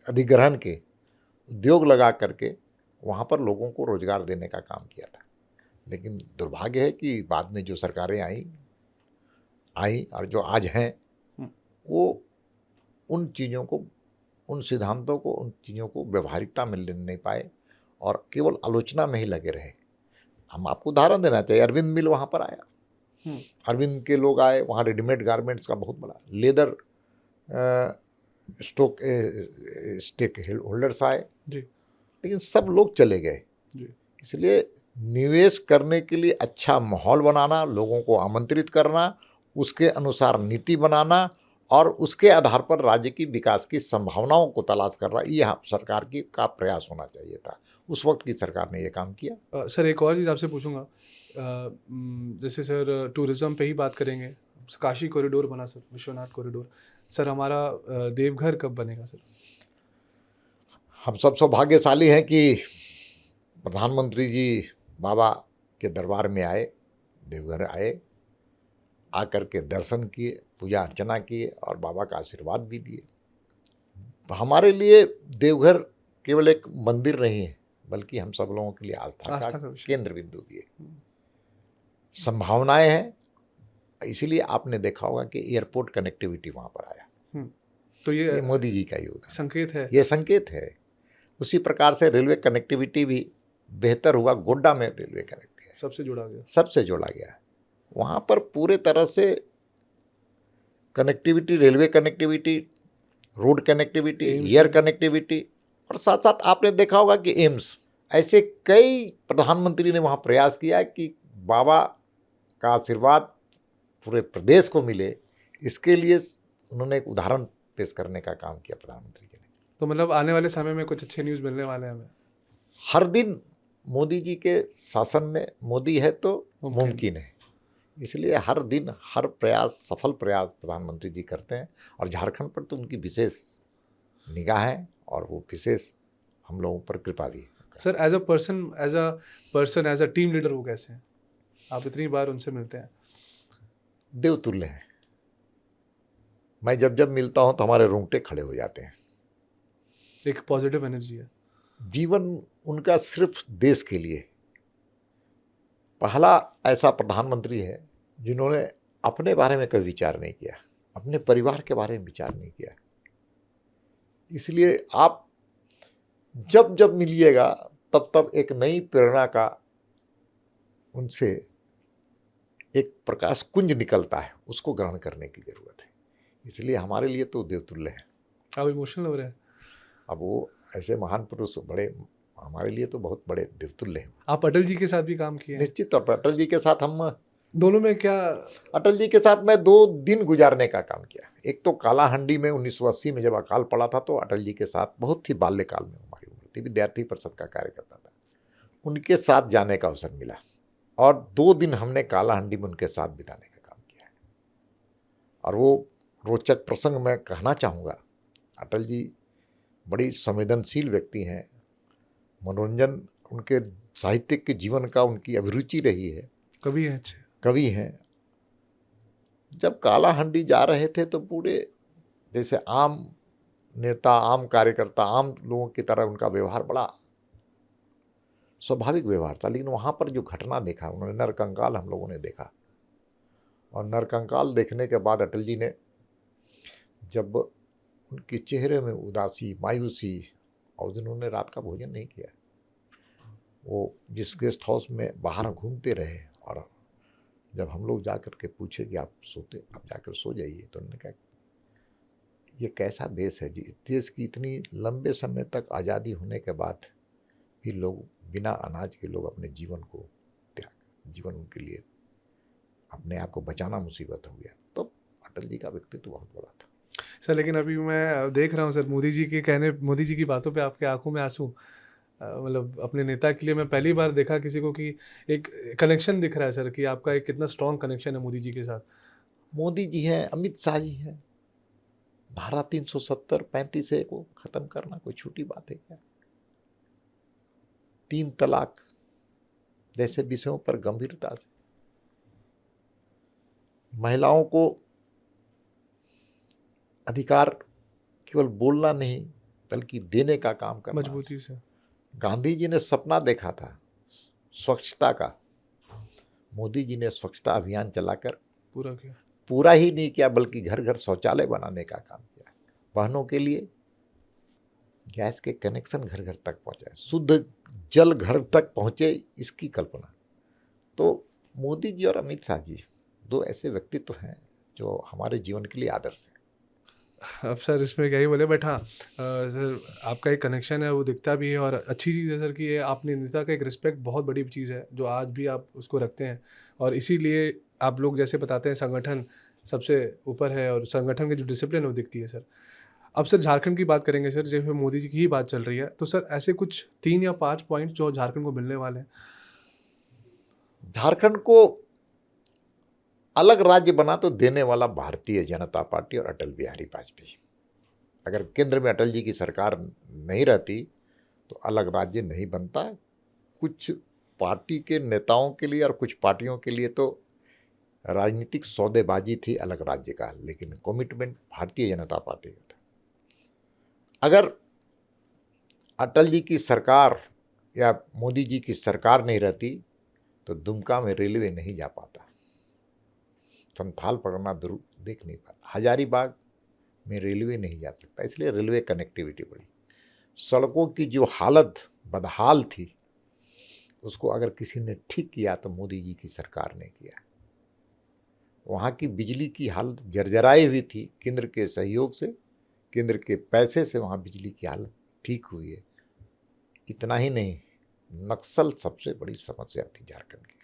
Speaker 2: अधिग्रहण के उद्योग लगा करके वहाँ पर लोगों को रोजगार देने का काम किया था। लेकिन दुर्भाग्य है कि बाद में जो सरकारें आई और जो आज हैं, वो उन चीज़ों को, उन सिद्धांतों को, उन चीज़ों को व्यवहारिकता में ले नहीं पाए और केवल आलोचना में ही लगे रहे। हम आपको उदाहरण देना चाहिए, अरविंद मिल वहाँ पर आया, अरविंद के लोग आए, वहाँ रेडीमेड गारमेंट्स का बहुत बड़ा, लेदर स्टेक होल्डर्स आए जी, लेकिन सब लोग चले गए। इसलिए निवेश करने के लिए अच्छा माहौल बनाना, लोगों को आमंत्रित करना, उसके अनुसार नीति बनाना और उसके आधार पर राज्य की विकास की संभावनाओं को तलाश करना, यह सरकार का प्रयास होना चाहिए था। उस वक्त की सरकार ने यह काम किया।
Speaker 1: सर, एक और चीज़ आपसे पूछूंगा, जैसे सर टूरिज़्म पे ही बात करेंगे, काशी कॉरिडोर बना सर, विश्वनाथ कॉरिडोर, सर हमारा देवघर कब बनेगा सर?
Speaker 2: हम सब सौभाग्यशाली हैं कि प्रधानमंत्री जी बाबा के दरबार में आए, देवघर आए, आकर के दर्शन किए, पूजा अर्चना किए और बाबा का आशीर्वाद भी लिए। हमारे लिए देवघर केवल एक मंदिर नहीं है, बल्कि हम सब लोगों के लिए आस्था का केंद्र बिंदु भी है। संभावनाएं हैं, इसीलिए आपने देखा होगा कि एयरपोर्ट कनेक्टिविटी वहाँ पर आया।
Speaker 1: तो ये
Speaker 2: मोदी जी का योगदान
Speaker 1: संकेत है,
Speaker 2: ये संकेत है। उसी प्रकार से रेलवे कनेक्टिविटी भी बेहतर हुआ। गोड्डा में रेलवे कनेक्टिविटी
Speaker 1: सबसे जोड़ा गया,
Speaker 2: सबसे जोड़ा गया। वहाँ पर पूरे तरह से connectivity, railway connectivity, road connectivity, air connectivity, और साथ साथ आपने देखा होगा कि एम्स, ऐसे कई प्रधानमंत्री ने वहाँ प्रयास किया कि बाबा का आशीर्वाद पूरे प्रदेश को मिले। इसके लिए उन्होंने एक उदाहरण पेश करने का काम किया प्रधानमंत्री जी ने।
Speaker 1: तो मतलब आने वाले समय में कुछ अच्छे न्यूज़ मिलने वाले हैं हमें।
Speaker 2: हर दिन मोदी जी के शासन में मोदी है तो मुमकिन है, इसलिए हर दिन हर प्रयास, सफल प्रयास प्रधानमंत्री जी करते हैं। और झारखंड पर तो उनकी विशेष निगाह है और वो विशेष हम लोगों पर कृपा भी है।
Speaker 1: Sir as a person, as a team leader वो कैसे हैं? आप इतनी बार उनसे मिलते हैं।
Speaker 2: देवतुल्य हैं। मैं जब जब मिलता हूं तो हमारे रोंगटे खड़े हो जाते हैं।
Speaker 1: एक पॉजिटिव एनर्जी है।
Speaker 2: जीवन उनका सिर्फ देश के लिए। पहला ऐसा प्रधानमंत्री है जिन्होंने अपने बारे में कभी विचार नहीं किया, अपने परिवार के बारे में विचार नहीं किया। इसलिए आप जब जब मिलिएगा तब तब एक नई प्रेरणा का उनसे एक प्रकाश कुंज निकलता है, उसको ग्रहण करने की जरूरत है। इसलिए हमारे लिए तो देवतुल्य है।
Speaker 1: आप इमोशनल हो रहे हैं।
Speaker 2: अब वो ऐसे महान पुरुष बड़े, हमारे लिए तो बहुत बड़े देवतुल्य हैं।
Speaker 1: आप अटल जी के साथ भी काम किए हैं?
Speaker 2: निश्चित तौर पर अटल जी के साथ हम
Speaker 1: दोनों में क्या?
Speaker 2: अटल जी के साथ मैं 2 दिन गुजारने का काम किया। एक तो कालाहंडी में 1980 में जब अकाल पड़ा था तो अटल जी के साथ बहुत ही बाल्यकाल में, हमारी उम्र थी, विद्यार्थी परिषद का कार्य करता था, उनके साथ जाने का अवसर मिला और 2 दिन हमने कालाहंडी में उनके साथ बिताने का काम किया है। और वो रोचक प्रसंग मैं कहना चाहूँगा, अटल जी बड़ी संवेदनशील व्यक्ति हैं। मनोरंजन उनके साहित्यिक के जीवन का उनकी अभिरुचि रही है।
Speaker 1: कवि हैं, अच्छे
Speaker 2: कवि हैं। जब कालाहंडी जा रहे थे तो पूरे जैसे आम नेता, आम कार्यकर्ता, आम लोगों की तरह उनका व्यवहार बड़ा स्वाभाविक व्यवहार था। लेकिन वहाँ पर जो घटना देखा उन्होंने, नरकंकाल हम लोगों ने देखा, और नरकंकाल देखने के बाद अटल जी ने, जब उनके चेहरे में उदासी, मायूसी, और उन्होंने रात का भोजन नहीं किया। वो जिस गेस्ट हाउस में बाहर घूमते रहे, और जब हम लोग जाकर के पूछे कि आप जाकर सो जाइए, तो उन्होंने कहा ये कैसा देश है जी, देश की इतनी लंबे समय तक आज़ादी होने के बाद भी लोग बिना अनाज के लोग अपने जीवन को जीवन उनके लिए अपने आप को बचाना मुसीबत हो गया। तो अटल जी का व्यक्तित्व तो बहुत बड़ा था
Speaker 1: सर। लेकिन अभी मैं देख रहा हूँ सर, मोदी जी की बातों पे आपके आंखों में आंसू। मतलब अपने नेता के लिए मैं पहली बार देखा किसी को कि एक कनेक्शन दिख रहा है सर, कि आपका एक कितना स्ट्रॉन्ग कनेक्शन है मोदी जी के साथ।
Speaker 2: मोदी जी हैं, अमित शाह जी हैं। धारा 370 35 ए को खत्म करना कोई छोटी बात है क्या? 3 तलाक जैसे विषयों पर गंभीरता से, महिलाओं को अधिकार केवल बोलना नहीं बल्कि देने का काम करना,
Speaker 1: मजबूती से।
Speaker 2: गांधी जी ने सपना देखा था स्वच्छता का, मोदी जी ने स्वच्छता अभियान चलाकर
Speaker 1: पूरा किया।
Speaker 2: पूरा ही नहीं किया बल्कि घर घर शौचालय बनाने का काम किया। बहनों के लिए गैस के कनेक्शन घर घर तक पहुंचाए, शुद्ध जल घर तक पहुंचे, इसकी कल्पना। तो मोदी जी और अमित शाह जी 2 ऐसे व्यक्तित्व हैं जो हमारे जीवन के लिए आदर्श हैं।
Speaker 1: अब सर इसमें क्या ही बोले, बट हाँ सर आपका एक कनेक्शन है वो दिखता भी है, और अच्छी चीज़ है सर कि ये आपने नेता का एक रिस्पेक्ट बहुत बड़ी चीज़ है जो आज भी आप उसको रखते हैं, और इसीलिए आप लोग जैसे बताते हैं संगठन सबसे ऊपर है, और संगठन की जो डिसिप्लिन है वो दिखती है सर। अब सर झारखंड की बात करेंगे सर, जैसे मोदी जी की ही बात चल रही है, तो सर ऐसे कुछ 3 या 5 पॉइंट जो झारखंड को मिलने वाले हैं।
Speaker 2: झारखंड को अलग राज्य बना तो देने वाला भारतीय जनता पार्टी और अटल बिहारी वाजपेयी। अगर केंद्र में अटल जी की सरकार नहीं रहती तो अलग राज्य नहीं बनता, कुछ पार्टी के नेताओं के लिए और कुछ पार्टियों के लिए तो राजनीतिक सौदेबाजी थी अलग राज्य का, लेकिन कमिटमेंट भारतीय जनता पार्टी का था। अगर अटल जी की सरकार या मोदी जी की सरकार नहीं रहती तो दुमका में रेलवे नहीं जा पाता, संथाल परगना देख नहीं पाता, हजारीबाग में रेलवे नहीं जा सकता, इसलिए रेलवे कनेक्टिविटी बढ़ी। सड़कों की जो हालत बदहाल थी उसको अगर किसी ने ठीक किया तो मोदी जी की सरकार ने किया। वहाँ की बिजली की हालत जर्जराई हुई थी, केंद्र के सहयोग से, केंद्र के पैसे से वहाँ बिजली की हालत ठीक हुई है। इतना ही नहीं, नक्सल सबसे बड़ी समस्या थी झारखंड की।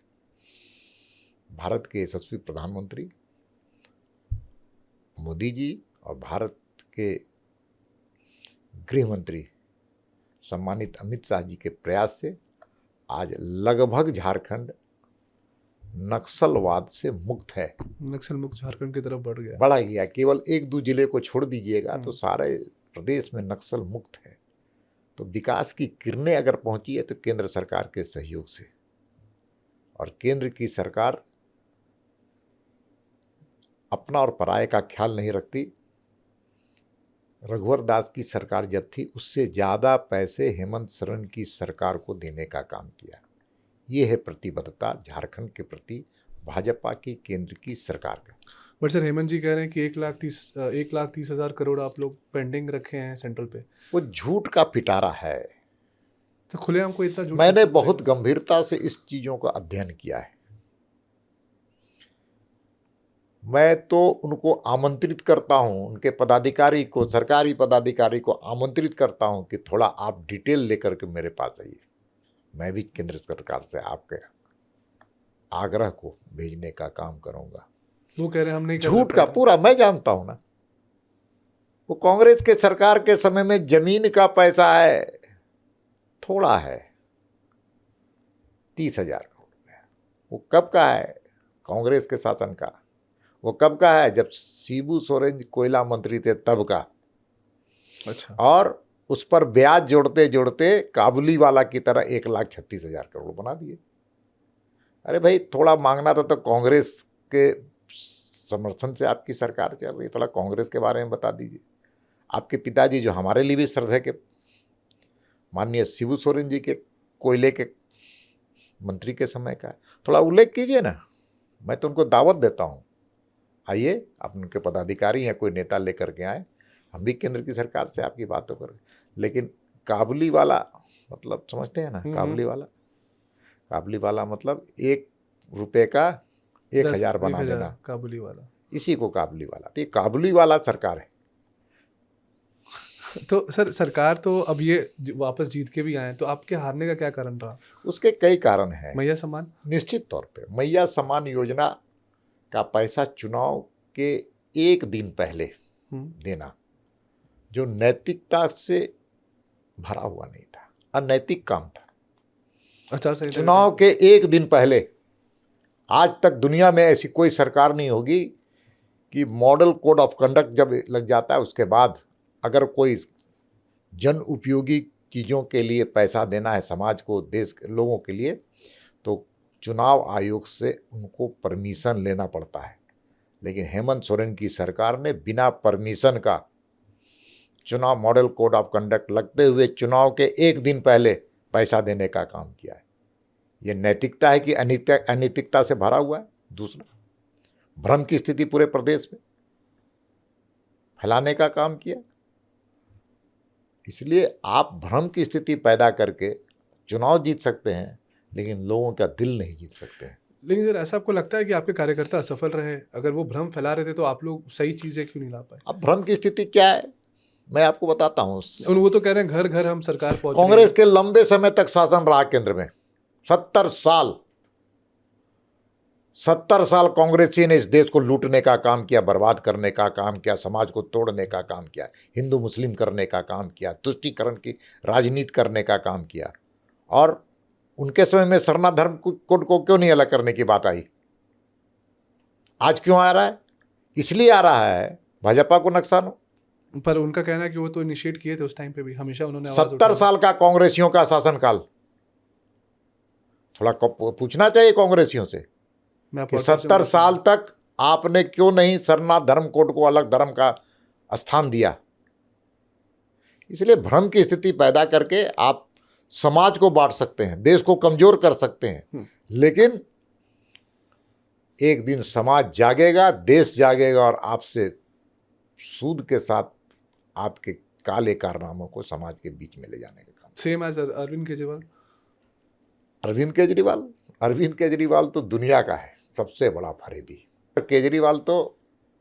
Speaker 2: भारत के यशस्वी प्रधानमंत्री मोदी जी और भारत के गृह मंत्री सम्मानित अमित शाह जी के प्रयास से आज लगभग झारखंड नक्सलवाद से मुक्त है।
Speaker 1: नक्सल मुक्त झारखंड की तरफ
Speaker 2: बढ़ा गया। केवल एक दो जिले को छोड़ दीजिएगा तो सारे प्रदेश में नक्सल मुक्त है। तो विकास की किरणें अगर पहुंची है तो केंद्र सरकार के सहयोग से, और केंद्र की सरकार अपना और पराये का ख्याल नहीं रखती। रघुवर दास की सरकार जब थी उससे ज़्यादा पैसे हेमंत सोरेन की सरकार को देने का काम किया। ये है प्रतिबद्धता झारखंड के प्रति भाजपा की केंद्र की सरकार का।
Speaker 1: बट सर, हेमंत जी कह रहे हैं कि 1,30,000 करोड़ आप लोग पेंडिंग रखे हैं सेंट्रल पे।
Speaker 2: वो झूठ का पिटारा है।
Speaker 1: तो खुलेआम को इतना झूठ।
Speaker 2: मैंने बहुत गंभीरता से इस चीज़ों का अध्ययन किया है। मैं तो उनको आमंत्रित करता हूं, उनके पदाधिकारी को, सरकारी पदाधिकारी को आमंत्रित करता हूं कि थोड़ा आप डिटेल लेकर के मेरे पास आइए। मैं भी केंद्र सरकार से आपके आग्रह को भेजने का काम करूंगा।
Speaker 1: वो कह रहे हैं हम नहीं।
Speaker 2: झूठ का पूरा मैं जानता हूं ना। वो कांग्रेस के सरकार के समय में जमीन का पैसा है, थोड़ा है, 30,000 करोड़ रुपया। वो कब का है? कांग्रेस के शासन का। वो कब का है? जब शिबू सोरेन कोयला मंत्री थे तब का।
Speaker 1: अच्छा।
Speaker 2: और उस पर ब्याज जोड़ते जोड़ते काबुली वाला की तरह 1,36,000 करोड़ बना दिए। अरे भाई, थोड़ा मांगना था तो कांग्रेस के समर्थन से आपकी सरकार चल रही है, थोड़ा कांग्रेस के बारे में बता दीजिए। आपके पिताजी जो हमारे लिए भी श्रद्धेय के माननीय शिबू सोरेन जी के कोयले के मंत्री के समय का, थोड़ा उल्लेख कीजिए ना। मैं तो उनको दावत देता हूँ, आइए, आप उनके पदाधिकारी हैं, कोई नेता लेकर के आए, हम भी केंद्र की सरकार से आपकी बातों करें। लेकिन काबुली वाला मतलब समझते हैं ना? काबुली वाला मतलब 1 रुपये का 1,000 बना देना,
Speaker 1: काबुली वाला,
Speaker 2: इसी को काबुली वाला। तो ये काबुली वाला सरकार है।
Speaker 1: तो सर, सरकार तो अब ये वापस जीत के भी आए, तो आपके हारने का क्या कारण रहा?
Speaker 2: उसके कई कारण हैं।
Speaker 1: मैया सम्मान,
Speaker 2: निश्चित तौर पे मैया सम्मान योजना का पैसा चुनाव के 1 दिन पहले देना जो नैतिकता से भरा हुआ नहीं था, अनैतिक काम था।
Speaker 1: आचार संहिता
Speaker 2: चुनाव के 1 दिन पहले, आज तक दुनिया में ऐसी कोई सरकार नहीं होगी कि मॉडल कोड ऑफ कंडक्ट जब लग जाता है उसके बाद अगर कोई जन उपयोगी चीज़ों के लिए पैसा देना है समाज को, देश के लोगों के लिए, तो चुनाव आयोग से उनको परमिशन लेना पड़ता है। लेकिन हेमंत सोरेन की सरकार ने बिना परमिशन का चुनाव मॉडल कोड ऑफ कंडक्ट लगते हुए चुनाव के 1 दिन पहले पैसा देने का काम किया है। ये नैतिकता है कि अनैतिकता से भरा हुआ है? दूसरा, भ्रम की स्थिति पूरे प्रदेश में फैलाने का काम किया। इसलिए आप भ्रम की स्थिति पैदा करके चुनाव जीत सकते हैं, लेकिन लोगों का दिल नहीं जीत सकते हैं।
Speaker 1: लेकिन सर, ऐसा आपको लगता है कि आपके कार्यकर्ता असफल रहे? अगर वो भ्रम फैला रहे थे तो आप लोग सही चीज़ें क्यों नहीं ला पाए?
Speaker 2: अब भ्रम की स्थिति क्या है मैं आपको बताता हूँ।
Speaker 1: वो तो कह रहे हैं घर घर हम सरकार पहुंच रही है।
Speaker 2: कांग्रेस के लंबे समय तक शासन रहा केंद्र में, 70 साल कांग्रेसी ने इस देश को लूटने का काम किया, बर्बाद करने का काम किया, समाज को तोड़ने का काम किया, हिंदू मुस्लिम करने का काम किया, तुष्टीकरण की राजनीति करने का काम किया। और उनके समय में सरना धर्म कोड को क्यों नहीं अलग करने की बात आई? आज क्यों आ रहा है? इसलिए आ रहा है भाजपा को नुकसान हो।
Speaker 1: पर उनका कहना है कि वो तो इनिशिएट किए थे उस टाइम पे भी, हमेशा उन्होंने आवाज
Speaker 2: 70 साल का कांग्रेसियों का शासनकाल, थोड़ा पूछना चाहिए कांग्रेसियों से कि 70 साल तक आपने क्यों नहीं सरना धर्म कोड को अलग धर्म का स्थान दिया। इसलिए भ्रम की स्थिति पैदा करके आप समाज को बांट सकते हैं, देश को कमजोर कर सकते हैं, लेकिन एक दिन समाज जागेगा, देश जागेगा और आपसे सूद के साथ आपके काले कारनामों को समाज के बीच में ले जाने का काम।
Speaker 1: Same as Arvind Kejriwal.
Speaker 2: अरविंद केजरीवाल तो दुनिया का है सबसे बड़ा फरेबी। केजरीवाल तो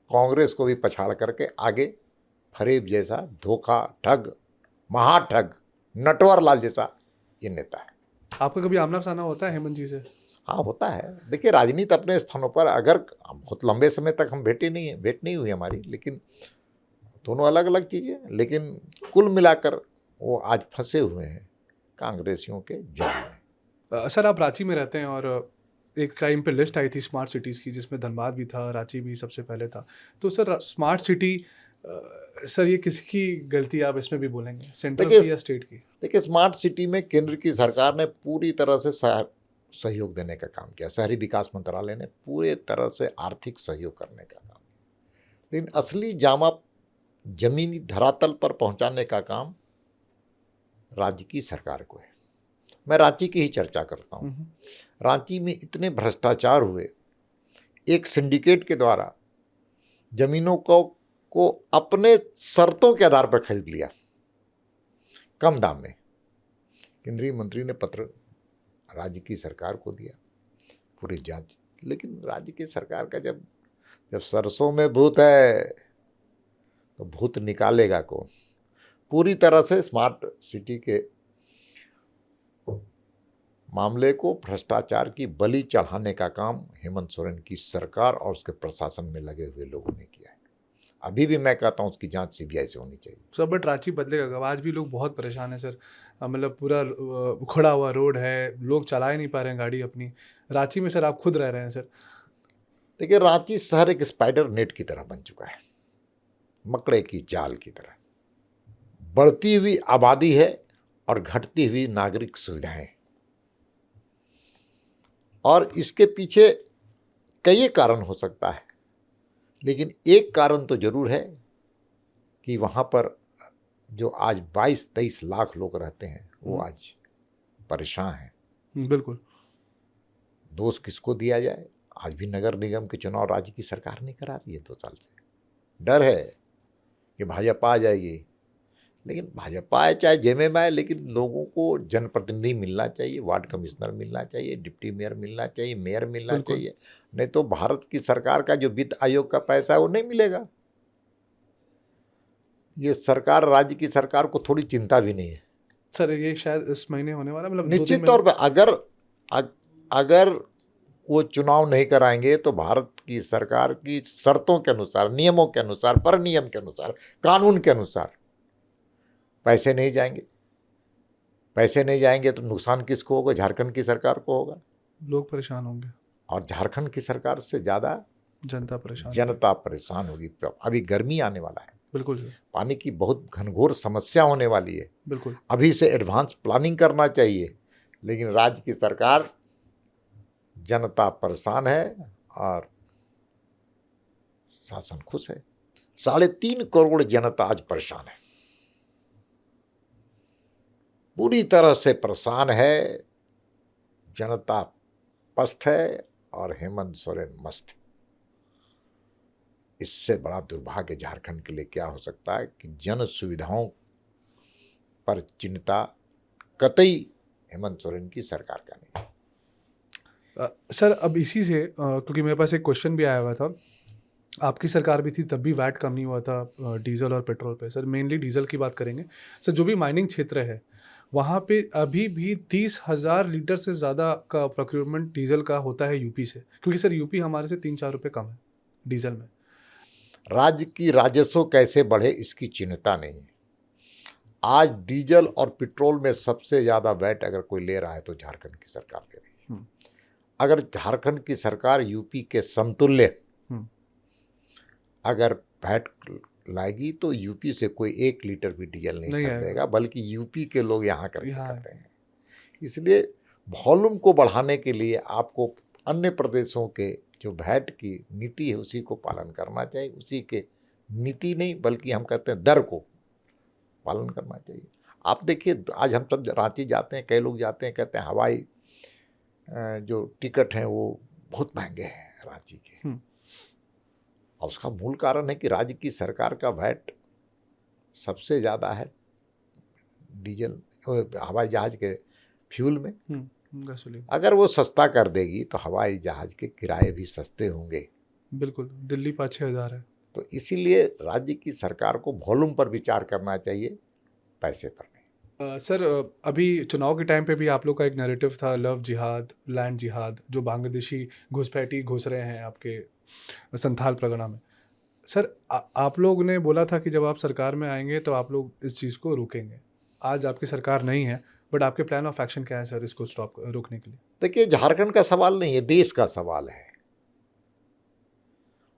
Speaker 2: कांग्रेस को भी पछाड़ करके आगे फरेब जैसा धोखा ठग महाठग नटवर लाल जैसा ये नेता है।
Speaker 1: आपका कभी आमना सामना होता है हेमंत जी से?
Speaker 2: हाँ होता है। देखिए राजनीति अपने स्थानों पर, अगर बहुत लंबे समय तक हम भेट नहीं हुई हमारी, लेकिन दोनों अलग अलग चीज़ें हैं, लेकिन कुल मिलाकर वो आज फंसे हुए हैं कांग्रेसियों के जाल में।
Speaker 1: सर आप रांची में रहते हैं और एक टाइम पे लिस्ट आई थी स्मार्ट सिटीज़ की जिसमें धनबाद भी था, रांची भी सबसे पहले था। तो सर स्मार्ट सिटी सर ये किसकी गलती आप इसमें भी बोलेंगे, सेंट्रल की या स्टेट की?
Speaker 2: देखिए स्मार्ट सिटी में केंद्र की सरकार ने पूरी तरह से सहयोग देने का काम किया। शहरी विकास मंत्रालय ने पूरे तरह से आर्थिक सहयोग करने का काम किया, लेकिन असली जामा जमीनी धरातल पर पहुंचाने का काम राज्य की सरकार को है। मैं रांची की ही चर्चा करता हूं। रांची में इतने भ्रष्टाचार हुए, एक सिंडिकेट के द्वारा जमीनों को अपने शर्तों के आधार पर खरीद लिया कम दाम में। केंद्रीय मंत्री ने पत्र राज्य की सरकार को दिया, पूरी जांच, लेकिन राज्य की सरकार का जब सरसों में भूत है तो भूत निकालेगा कौन। पूरी तरह से स्मार्ट सिटी के मामले को भ्रष्टाचार की बलि चढ़ाने का काम हेमंत सोरेन की सरकार और उसके प्रशासन में लगे हुए लोगों ने किया है। अभी भी मैं कहता हूँ उसकी जांच सीबीआई से होनी चाहिए।
Speaker 1: सर बट रांची बदलेगा कब? आज भी लोग बहुत परेशान हैं सर, मतलब पूरा उखड़ा हुआ रोड है, लोग चला ही नहीं पा रहे हैं गाड़ी अपनी। रांची में सर आप खुद रह रहे हैं सर।
Speaker 2: देखिए रांची शहर एक स्पाइडर नेट की तरह बन चुका है, मकड़े की जाल की तरह। बढ़ती हुई आबादी है और घटती हुई नागरिक सुविधाएं, और इसके पीछे कई कारण हो सकता है, लेकिन एक कारण तो जरूर है कि वहाँ पर जो आज 22-23 लाख लोग रहते हैं वो आज परेशान हैं।
Speaker 1: बिल्कुल।
Speaker 2: दोष किसको दिया जाए? आज भी नगर निगम के चुनाव राज्य की सरकार नहीं करा रही है 2 साल से। डर है कि भाजपा आ जाएगी, लेकिन भाजपा आए चाहे जेएमएम आए, लेकिन लोगों को जनप्रतिनिधि मिलना चाहिए, वार्ड कमिश्नर मिलना चाहिए, डिप्टी मेयर मिलना चाहिए, मेयर मिलना चाहिए। नहीं तो भारत की सरकार का जो वित्त आयोग का पैसा है वो नहीं मिलेगा। ये सरकार, राज्य की सरकार को थोड़ी चिंता भी नहीं है
Speaker 1: सर। ये शायद इस महीने होने वाला, मतलब
Speaker 2: निश्चित तौर पर अगर वो चुनाव नहीं कराएंगे तो भारत की सरकार की शर्तों के अनुसार, नियमों के अनुसार, पर नियम के अनुसार, कानून के अनुसार पैसे नहीं जाएंगे। पैसे नहीं जाएंगे तो नुकसान किसको होगा? झारखंड की सरकार को होगा।
Speaker 1: लोग परेशान होंगे,
Speaker 2: और झारखंड की सरकार से ज़्यादा
Speaker 1: जनता
Speaker 2: परेशान होगी। अभी गर्मी आने वाला है,
Speaker 1: बिल्कुल सर।
Speaker 2: पानी की बहुत घनघोर समस्या होने वाली है।
Speaker 1: बिल्कुल
Speaker 2: अभी से एडवांस प्लानिंग करना चाहिए, लेकिन राज्य की सरकार, जनता परेशान है और शासन खुश है। 3.5 करोड़ जनता आज परेशान है, पूरी तरह से परेशान है। जनता पस्त है और हेमंत सोरेन मस्त है। इससे बड़ा दुर्भाग्य झारखंड के लिए क्या हो सकता है कि जन सुविधाओं पर चिंता कतई हेमंत सोरेन की सरकार का नहीं है।
Speaker 1: सर अब इसी से क्योंकि मेरे पास एक क्वेश्चन भी आया हुआ था, आपकी सरकार भी थी तब भी वैट कम नहीं हुआ था डीजल और पेट्रोल पे। सर मेनली डीजल की बात करेंगे। सर जो भी माइनिंग क्षेत्र है वहाँ पे अभी भी 30,000 लीटर से ज़्यादा का प्रोक्योरमेंट डीजल का होता है यूपी से, क्योंकि सर यूपी हमारे से 3-4 रुपये कम है डीजल में।
Speaker 2: राज्य की राजस्व कैसे बढ़े इसकी चिंता नहीं है। आज डीजल और पेट्रोल में सबसे ज़्यादा वैट अगर कोई ले रहा है तो झारखंड की सरकार ले रही है। अगर झारखंड की सरकार यूपी के समतुल्य अगर वैट लाएगी तो यूपी से कोई 1 लीटर भी डीजल नहीं खरीदेगा, बल्कि यूपी के लोग यहाँ करते हैं। इसलिए वॉल्यूम को बढ़ाने के लिए आपको अन्य प्रदेशों के जो वैट की नीति है उसी को पालन करना चाहिए, उसी के नीति नहीं बल्कि हम कहते हैं दर को पालन करना चाहिए। आप देखिए आज हम सब रांची जाते हैं, कई लोग जाते हैं कहते हैं हवाई जो टिकट हैं वो बहुत महंगे हैं रांची के, और उसका मूल कारण है कि राज्य की सरकार का वैट सबसे ज़्यादा है डीजल हवाई जहाज़ के फ्यूल में।
Speaker 1: गैसोलीन
Speaker 2: अगर वो सस्ता कर देगी तो हवाई जहाज़ के किराए भी सस्ते होंगे।
Speaker 1: बिल्कुल, दिल्ली 5-6 हज़ार है।
Speaker 2: तो इसीलिए राज्य की सरकार को वॉल्यूम पर विचार करना चाहिए, पैसे पर नहीं।
Speaker 1: सर अभी चुनाव के टाइम पे भी आप लोग का एक नैरेटिव था लव जिहाद, लैंड जिहाद, जो बांग्लादेशी घुसपैठी घुस रहे हैं आपके संथाल परगना में। सर आप लोग ने बोला था कि जब आप सरकार में आएंगे तो आप लोग इस चीज़ को रोकेंगे। आज आपकी सरकार नहीं है, बट आपके प्लान ऑफ एक्शन क्या है सर इसको रोकने के लिए?
Speaker 2: देखिए झारखंड का सवाल नहीं है, देश का सवाल है,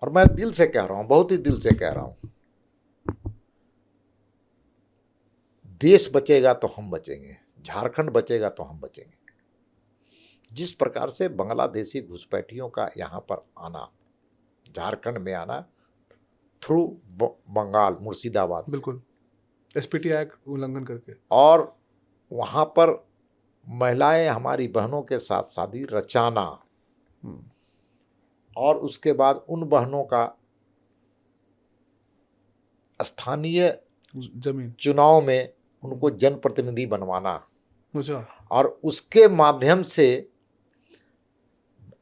Speaker 2: और मैं दिल से कह रहा हूं, बहुत ही दिल से कह रहा हूं, देश बचेगा तो हम बचेंगे, झारखंड बचेगा तो हम बचेंगे। जिस प्रकार से बांग्लादेशी घुसपैठियों का यहाँ पर आना, झारखंड में आना थ्रू बंगाल मुर्शिदाबाद,
Speaker 1: बिल्कुल एसपीटी एक्ट उल्लंघन करके,
Speaker 2: और वहाँ पर महिलाएं हमारी बहनों के साथ शादी रचाना, और उसके बाद उन बहनों का स्थानीय
Speaker 1: जमीन
Speaker 2: चुनाव में उनको जनप्रतिनिधि बनवाना,
Speaker 1: अच्छा,
Speaker 2: और उसके माध्यम से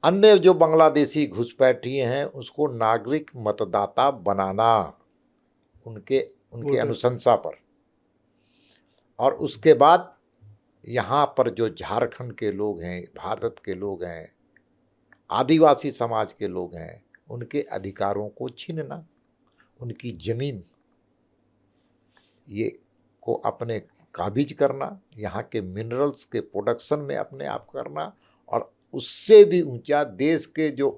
Speaker 2: अन्य जो बांग्लादेशी घुसपैठी हैं उसको नागरिक मतदाता बनाना उनके अनुशंसा पर। और उसके बाद यहाँ पर जो झारखंड के लोग हैं, भारत के लोग हैं, आदिवासी समाज के लोग हैं, उनके अधिकारों को छीनना, उनकी जमीन ये को अपने काबिज करना, यहाँ के मिनरल्स के प्रोडक्शन में अपने आप करना, और उससे भी ऊंचा देश के जो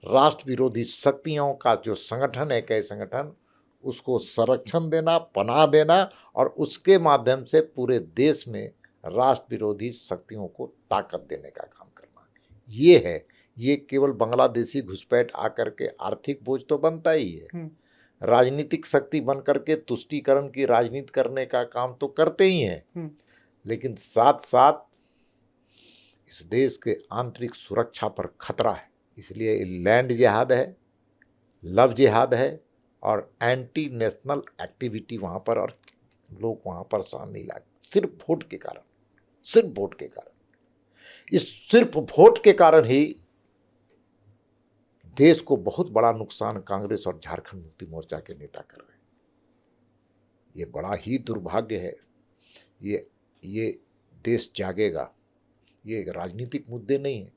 Speaker 2: राष्ट्र विरोधी शक्तियों का जो संगठन है, कई संगठन, उसको संरक्षण देना, पनाह देना, और उसके माध्यम से पूरे देश में राष्ट्र विरोधी शक्तियों को ताकत देने का काम करना। ये है, ये केवल बांग्लादेशी घुसपैठ आकर के आर्थिक बोझ तो बनता ही है, राजनीतिक शक्ति बन करके तुष्टीकरण की राजनीति करने का काम तो करते ही हैं, लेकिन साथ साथ इस देश के आंतरिक सुरक्षा पर खतरा है। इसलिए लैंड जिहाद है, लव जिहाद है, और एंटी नेशनल एक्टिविटी वहाँ पर, और लोग वहाँ पर शान नहीं लागे सिर्फ वोट के कारण, सिर्फ वोट के कारण। इस सिर्फ वोट के कारण ही देश को बहुत बड़ा नुकसान कांग्रेस और झारखंड मुक्ति मोर्चा के नेता कर रहे हैं। ये बड़ा ही दुर्भाग्य है। ये देश जागेगा। ये राजनीतिक मुद्दे नहीं है,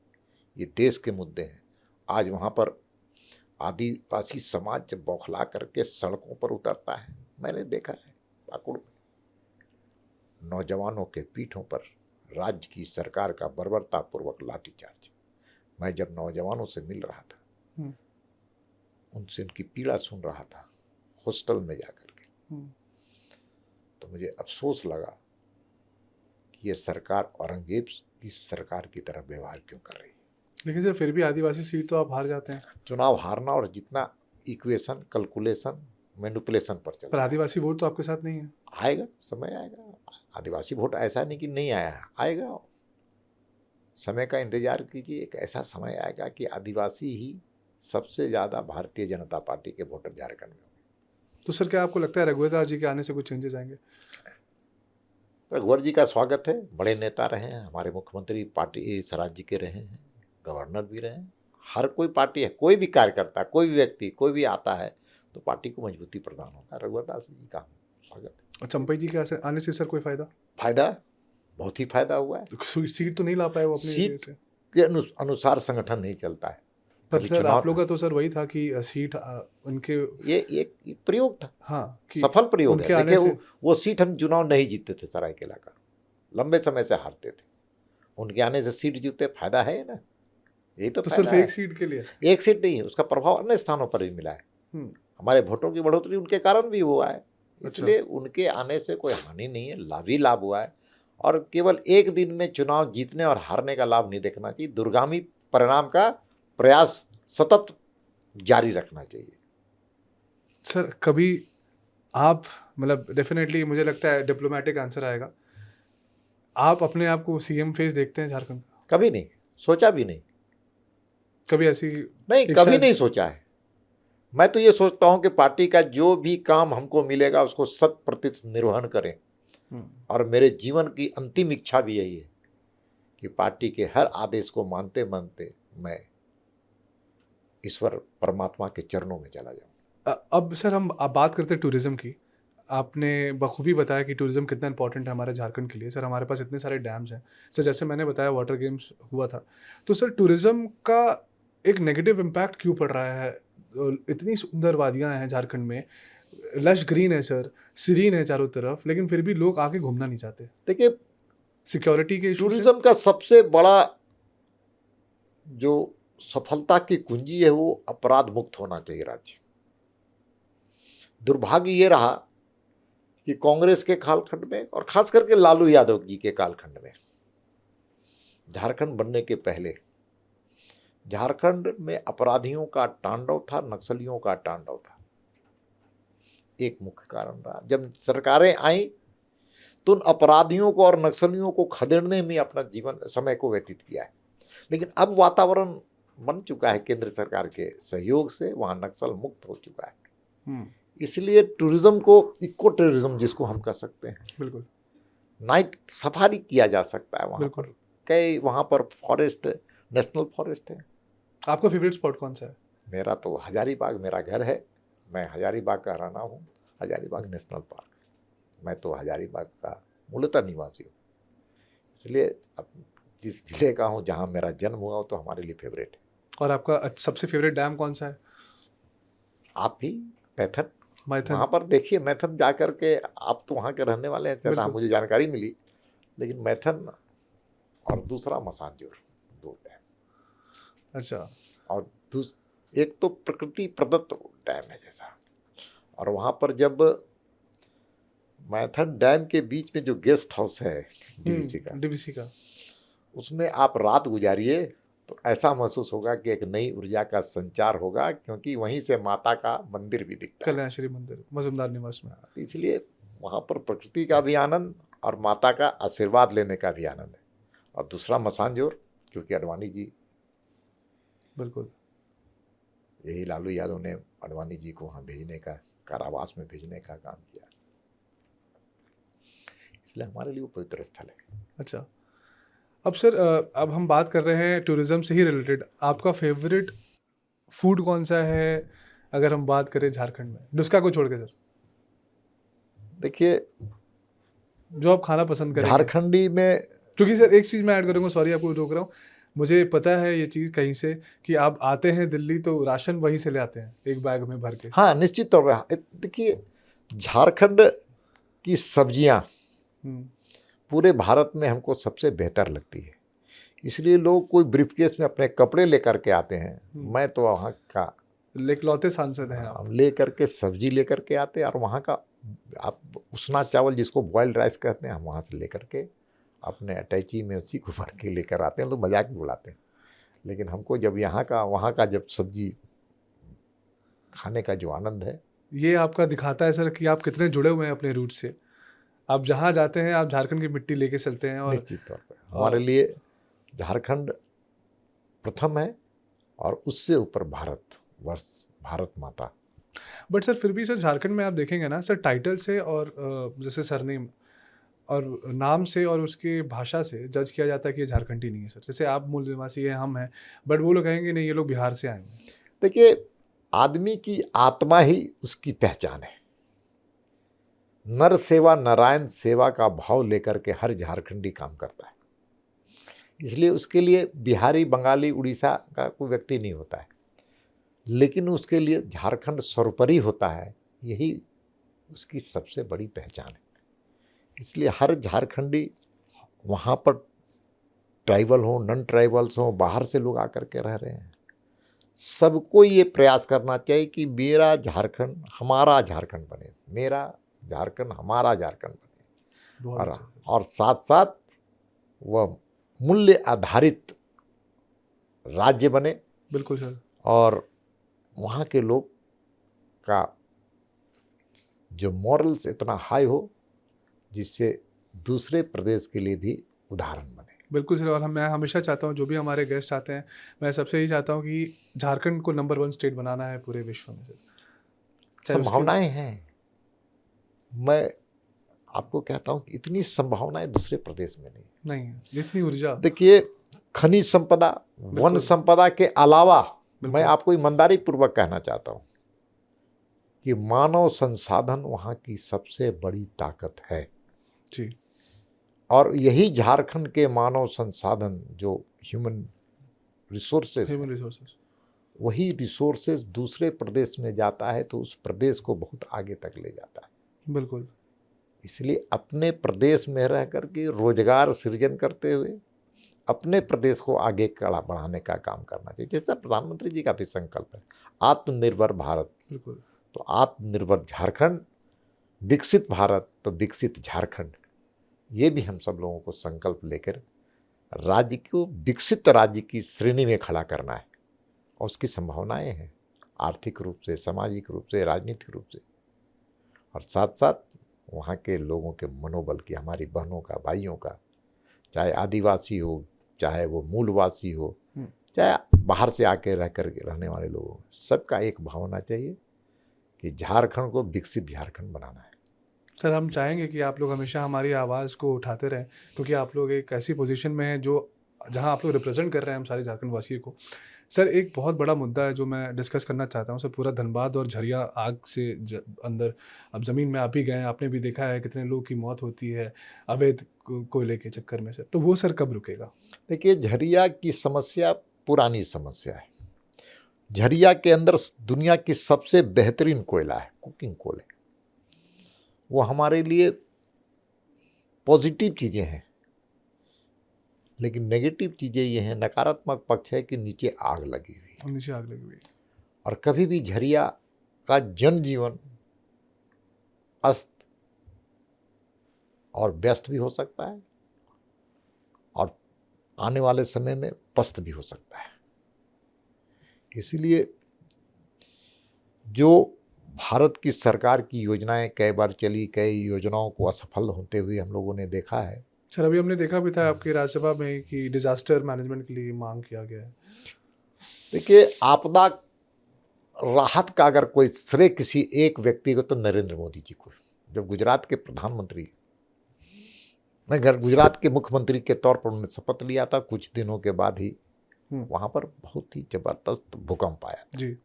Speaker 2: ये देश के मुद्दे हैं। आज वहाँ पर आदिवासी समाज जब बौखला करके सड़कों पर उतरता है, मैंने देखा है पाकुड़ में, नौजवानों के पीठों पर राज्य की सरकार का बर्बरतापूर्वक लाठीचार्ज। मैं जब नौजवानों से मिल रहा था, उनसे उनकी पीड़ा सुन रहा था हॉस्टल में जाकर के, तो मुझे अफसोस लगा कि ये सरकार औरंगजेब की सरकार की तरह व्यवहार क्यों कर रही है।
Speaker 1: लेकिन सर फिर भी आदिवासी सीट तो आप हार जाते हैं।
Speaker 2: चुनाव हारना और जितना इक्वेशन, कैलकुलेशन, मैनिपुलेशन पर चल,
Speaker 1: पर आदिवासी वोट तो आपके साथ नहीं है।
Speaker 2: आएगा, समय आएगा। आदिवासी वोट ऐसा नहीं कि नहीं आया है, आएगा। समय का इंतजार कीजिए, एक ऐसा समय आएगा कि आदिवासी ही सबसे ज़्यादा भारतीय जनता पार्टी के वोटर झारखंड में।
Speaker 1: तो सर क्या आपको लगता है रघुवर दास जी के आने से कुछ चेंजेस आएंगे?
Speaker 2: रघुवर जी का स्वागत है, बड़े नेता रहे हैं, हमारे मुख्यमंत्री पार्टी इस राज्य के रहे हैं, गवर्नर भी रहे हैं। हर कोई पार्टी है, कोई भी कार्यकर्ता, कोई भी व्यक्ति, कोई भी आता है तो पार्टी को मजबूती प्रदान होता है। रघुवर दास जी का स्वागत है।
Speaker 1: और चंपई जी के आने से सर कोई फायदा?
Speaker 2: फायदा, बहुत ही फायदा हुआ है।
Speaker 1: सीट तो नहीं ला पाए वो अपनी
Speaker 2: सीट
Speaker 1: से
Speaker 2: के अनुसार संगठन नहीं चलता है।
Speaker 1: पर सर आप लोग का तो सर वही था कि सीट उनके,
Speaker 2: ये एक प्रयोग था,
Speaker 1: हाँ,
Speaker 2: सफल प्रयोग है। देखिए वो सीट हम चुनाव नहीं जीतते थे, सरायकेला का लंबे समय से हारते थे, उनके आने से सीट जीते, फायदा है ना। यही तो
Speaker 1: सिर्फ एक सीट के लिए?
Speaker 2: एक सीट नहीं है, उसका प्रभाव अन्य स्थानों पर भी मिला है। हमारे वोटों की बढ़ोतरी उनके कारण भी हुआ है, इसलिए उनके आने से कोई हानि नहीं है, लाभ ही लाभ हुआ है। और केवल एक दिन में चुनाव जीतने और हारने का लाभ नहीं देखना चाहिए, दूरगामी परिणाम का प्रयास सतत जारी रखना चाहिए।
Speaker 1: सर कभी आप मतलब डेफिनेटली मुझे लगता है डिप्लोमेटिक आंसर आएगा, आप अपने आप को सीएम फेस देखते हैं झारखंड का?
Speaker 2: कभी नहीं सोचा, भी नहीं,
Speaker 1: कभी ऐसी
Speaker 2: नहीं
Speaker 1: एक
Speaker 2: कभी
Speaker 1: शायद-
Speaker 2: नहीं सोचा है। मैं तो ये सोचता हूं कि पार्टी का जो भी काम हमको मिलेगा उसको 100% निर्वहन करें, और मेरे जीवन की अंतिम इच्छा भी यही है कि पार्टी के हर आदेश को मानते मानते मैं ईश्वर परमात्मा के चरणों में चला जाऊं।
Speaker 1: अब सर हम अब बात करते हैं टूरिज्म की। आपने बखूबी बताया कि टूरिज्म कितना इंपॉर्टेंट है हमारे झारखंड के लिए। सर हमारे पास इतने सारे डैम्स हैं, सर जैसे मैंने बताया वाटर गेम्स हुआ था, तो सर टूरिज्म का एक नेगेटिव इम्पैक्ट क्यों पड़ रहा है? इतनी सुंदर वादियाँ हैं झारखंड में, लश ग्रीन है सर, सीरीन है चारों तरफ, लेकिन फिर भी लोग आके घूमना नहीं चाहते।
Speaker 2: देखिए,
Speaker 1: सिक्योरिटी के इशू से।
Speaker 2: टूरिज्म का सबसे बड़ा जो सफलता की कुंजी है वो अपराध मुक्त होना चाहिए राज्य। दुर्भाग्य ये रहा कि कांग्रेस के कालखंड में और खास करके लालू यादव जी के कालखंड में, झारखंड बनने के पहले झारखंड में अपराधियों का तांडव था, नक्सलियों का तांडव था। एक मुख्य कारण रहा, जब सरकारें आई तो उन अपराधियों को और नक्सलियों को खदेड़ने में अपना जीवन समय को व्यतीत किया है। लेकिन अब वातावरण बन चुका है केंद्र सरकार के सहयोग से, वहाँ नक्सल मुक्त हो चुका है। इसलिए टूरिज्म को इको टूरिज्म जिसको हम कह सकते हैं,
Speaker 1: बिल्कुल
Speaker 2: नाइट सफारी किया जा सकता है वहाँ
Speaker 1: बिल्कुल।
Speaker 2: पर। कई वहाँ पर फॉरेस्ट, नेशनल फॉरेस्ट है।
Speaker 1: आपका फेवरेट स्पॉट कौन सा है?
Speaker 2: मेरा तो हजारीबाग मेरा घर है, मैं हजारीबाग का रहना हूँ, हजारीबाग नेशनल पार्क। मैं तो हजारीबाग का मूलतः निवासी हूँ, इसलिए अब जिस जिले का हूँ जहाँ मेरा जन्म हुआ वो तो हमारे लिए फेवरेट है।
Speaker 1: और आपका सबसे फेवरेट डैम कौन सा है?
Speaker 2: आप भी मैथन,
Speaker 1: मैथन।
Speaker 2: वहाँ पर देखिए, मैथन जा कर के, आप तो वहाँ के रहने वाले हैं, चला मुझे जानकारी मिली, लेकिन मैथन और दूसरा मसानजोर, दो डैम।
Speaker 1: अच्छा।
Speaker 2: और एक तो प्रकृति प्रदत्त डैम है जैसा, और वहाँ पर जब मैथन डैम के बीच में जो गेस्ट हाउस है
Speaker 1: डीवीसी का,
Speaker 2: उसमें आप रात गुजारिए तो ऐसा महसूस होगा कि एक नई ऊर्जा का संचार होगा, क्योंकि वहीं से माता का मंदिर भी दिखता है,
Speaker 1: कल्याणश्री मंदिर मजूमदार निवास में।
Speaker 2: इसलिए वहाँ पर प्रकृति का भी आनंद और माता का आशीर्वाद लेने का भी आनंद है। और दूसरा मसानजोर, क्योंकि अडवाणी जी,
Speaker 1: बिल्कुल
Speaker 2: यही लालू यादव ने अडवाणी जी को वहाँ भेजने का, कारावास में भेजने का काम किया, इसलिए हमारे लिए वो पवित्र स्थल है।
Speaker 1: अच्छा। अब सर अब हम बात कर रहे हैं टूरिज्म से ही रिलेटेड, आपका फेवरेट फूड कौन सा है अगर हम बात करें झारखंड में, डुस्का को छोड़ के सर?
Speaker 2: देखिए,
Speaker 1: जो आप खाना पसंद करेंगे
Speaker 2: झारखंडी में,
Speaker 1: क्योंकि सर एक चीज़ मैं ऐड करूँगा, सॉरी आपको रोक रहा हूँ, मुझे पता है ये चीज़ कहीं से कि आप आते हैं दिल्ली तो राशन वहीं से ले आते हैं एक बैग में भर के।
Speaker 2: हाँ निश्चित तौर पर। देखिए, झारखंड की सब्जियां पूरे भारत में हमको सबसे बेहतर लगती है, इसलिए लोग कोई ब्रीफकेस में अपने कपड़े लेकर के आते हैं, मैं तो वहाँ का
Speaker 1: लेकलौते सांसद हैं आप।
Speaker 2: हम ले करके सब्जी लेकर के आते हैं, और वहाँ का आप उसना चावल जिसको बॉइल्ड राइस कहते हैं, हम वहाँ से लेकर के अपने अटैची में उसी को भर के लेकर आते हैं, तो मजाक भी उड़ाते हैं। लेकिन हमको जब यहाँ का वहाँ का जब सब्जी खाने का जो आनंद है,
Speaker 1: ये आपका दिखाता है सर कि आप कितने जुड़े हुए हैं अपने रूट से। आप जहाँ जाते हैं आप झारखंड की मिट्टी लेके चलते हैं। और
Speaker 2: निश्चित तौर पर हमारे लिए झारखंड प्रथम है, और उससे ऊपर भारत वर्ष, भारत माता।
Speaker 1: बट सर फिर भी सर झारखंड में आप देखेंगे ना सर, टाइटल से और जैसे सरनेम और नाम से और उसके भाषा से जज किया जाता है कि ये झारखंडी नहीं है सर। जैसे आप मूल निवासी हैं, हम हैं, बट वो लोग कहेंगे नहीं ये लोग बिहार से आए हैं।
Speaker 2: देखिए, आदमी की आत्मा ही उसकी पहचान है। नर सेवा नारायण सेवा का भाव लेकर के हर झारखंडी काम करता है, इसलिए उसके लिए बिहारी, बंगाली, उड़ीसा का कोई व्यक्ति नहीं होता है, लेकिन उसके लिए झारखंड सर्वोपरि होता है, यही उसकी सबसे बड़ी पहचान है। इसलिए हर झारखंडी, वहाँ पर ट्राइबल हो, नॉन ट्राइबल्स हो, बाहर से लोग आकर के रह रहे हैं, सबको ये प्रयास करना चाहिए कि मेरा झारखंड हमारा झारखंड बने, मेरा झारखंड हमारा झारखंड बने।
Speaker 1: बहुत
Speaker 2: और
Speaker 1: अच्छा।
Speaker 2: और साथ साथ वह मूल्य आधारित राज्य बने
Speaker 1: बिल्कुल सर।
Speaker 2: और वहाँ के लोग का जो मॉरल्स इतना हाई हो जिससे दूसरे प्रदेश के लिए भी उदाहरण बने।
Speaker 1: बिल्कुल सर, और मैं हमेशा चाहता हूँ जो भी हमारे गेस्ट आते हैं, मैं सबसे यही चाहता हूँ कि झारखंड को नंबर 1 स्टेट बनाना है पूरे विश्व में सर। चाहे उसकी
Speaker 2: संभावनाएं हैं, मैं आपको कहता हूं कि इतनी संभावनाएं दूसरे प्रदेश में नहीं।
Speaker 1: नहीं है, जितनी ऊर्जा।
Speaker 2: देखिए, खनिज संपदा, वन
Speaker 1: बिल्कुल,
Speaker 2: संपदा के अलावा मैं
Speaker 1: बिल्कुल।
Speaker 2: आपको ईमानदारी पूर्वक कहना चाहता हूं कि मानव संसाधन वहां की सबसे बड़ी ताकत है।
Speaker 1: जी,
Speaker 2: और यही झारखंड के मानव संसाधन जो ह्यूमन रिसोर्सेज
Speaker 1: ह्यूमन
Speaker 2: है,
Speaker 1: रिसोर्सेज।
Speaker 2: वही रिसोर्सेज दूसरे प्रदेश में जाता है तो उस प्रदेश को बहुत आगे तक ले जाता है।
Speaker 1: बिल्कुल,
Speaker 2: इसलिए अपने प्रदेश में रह करके रोजगार सृजन करते हुए अपने प्रदेश को आगे कड़ा बढ़ाने का काम करना चाहिए, जैसा प्रधानमंत्री जी का भी संकल्प है, आत्मनिर्भर भारत।
Speaker 1: बिल्कुल।
Speaker 2: तो आत्मनिर्भर झारखंड, विकसित भारत तो विकसित झारखंड, ये भी हम सब लोगों को संकल्प लेकर राज्य को विकसित राज्य की श्रेणी में खड़ा करना है। और उसकी संभावनाएं हैं, आर्थिक रूप से, सामाजिक रूप से, राजनीतिक रूप से, और साथ साथ वहाँ के लोगों के मनोबल की, हमारी बहनों का, भाइयों का, चाहे आदिवासी हो, चाहे वो मूलवासी हो, चाहे बाहर से आके रह कर रहने वाले लोग हो, सबका एक भावना चाहिए कि झारखंड को विकसित झारखंड बनाना है।
Speaker 1: सर, हम चाहेंगे कि आप लोग हमेशा हमारी आवाज़ को उठाते रहें, क्योंकि आप लोग एक ऐसी पोजीशन में हैं जो जहां आप लोग रिप्रेजेंट कर रहे हैं हम सारे झारखंड वासियों को। सर, एक बहुत बड़ा मुद्दा है जो मैं डिस्कस करना चाहता हूं सर, पूरा धनबाद और झरिया आग से अंदर, अब ज़मीन में आप ही गए हैं, आपने भी देखा है कितने लोग की मौत होती है अवैध कोयले के चक्कर में सर, तो वो सर कब रुकेगा?
Speaker 2: देखिए, झरिया की समस्या पुरानी समस्या है। झरिया के अंदर दुनिया की सबसे बेहतरीन कोयला है, कुकिंग कोल है। वो हमारे लिए पॉजिटिव चीज़ें हैं, लेकिन नेगेटिव चीज़ें ये हैं, नकारात्मक पक्ष है कि नीचे आग लगी हुई है।
Speaker 1: नीचे आग लगी हुई है।
Speaker 2: और कभी भी झरिया का जनजीवन अस्त और व्यस्त भी हो सकता है और आने वाले समय में पस्त भी हो सकता है। इसलिए जो भारत की सरकार की योजनाएं कई बार चली, कई योजनाओं को असफल होते हुए हम लोगों ने देखा है।
Speaker 1: सर, अभी हमने देखा भी था आपकी राज्यसभा में कि डिजास्टर मैनेजमेंट के लिए मांग किया गया है।
Speaker 2: देखिए, आपदा राहत का अगर कोई श्रेय किसी एक व्यक्ति को, तो नरेंद्र मोदी जी को। जब गुजरात के प्रधानमंत्री, मैं गुजरात के मुख्यमंत्री के तौर पर उन्होंने शपथ लिया था, कुछ दिनों के बाद ही वहाँ पर बहुत ही जबरदस्त भूकंप आया था।
Speaker 1: जी।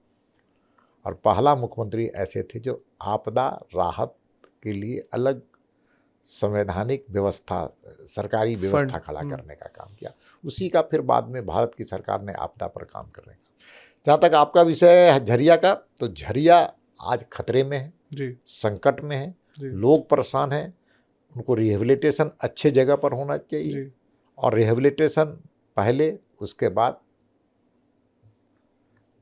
Speaker 2: और पहला मुख्यमंत्री ऐसे थे जो आपदा राहत के लिए अलग संवैधानिक व्यवस्था, सरकारी व्यवस्था खड़ा करने का काम किया। उसी का फिर बाद में भारत की सरकार ने आपदा पर काम करने का। जहाँ तक आपका विषय है झरिया का, तो झरिया आज खतरे में है
Speaker 1: जी,
Speaker 2: संकट में है,
Speaker 1: जी,
Speaker 2: लोग परेशान हैं, उनको रिहेबिलिटेशन अच्छे जगह पर होना चाहिए
Speaker 1: जी।
Speaker 2: और रिहेबिलिटेशन पहले, उसके बाद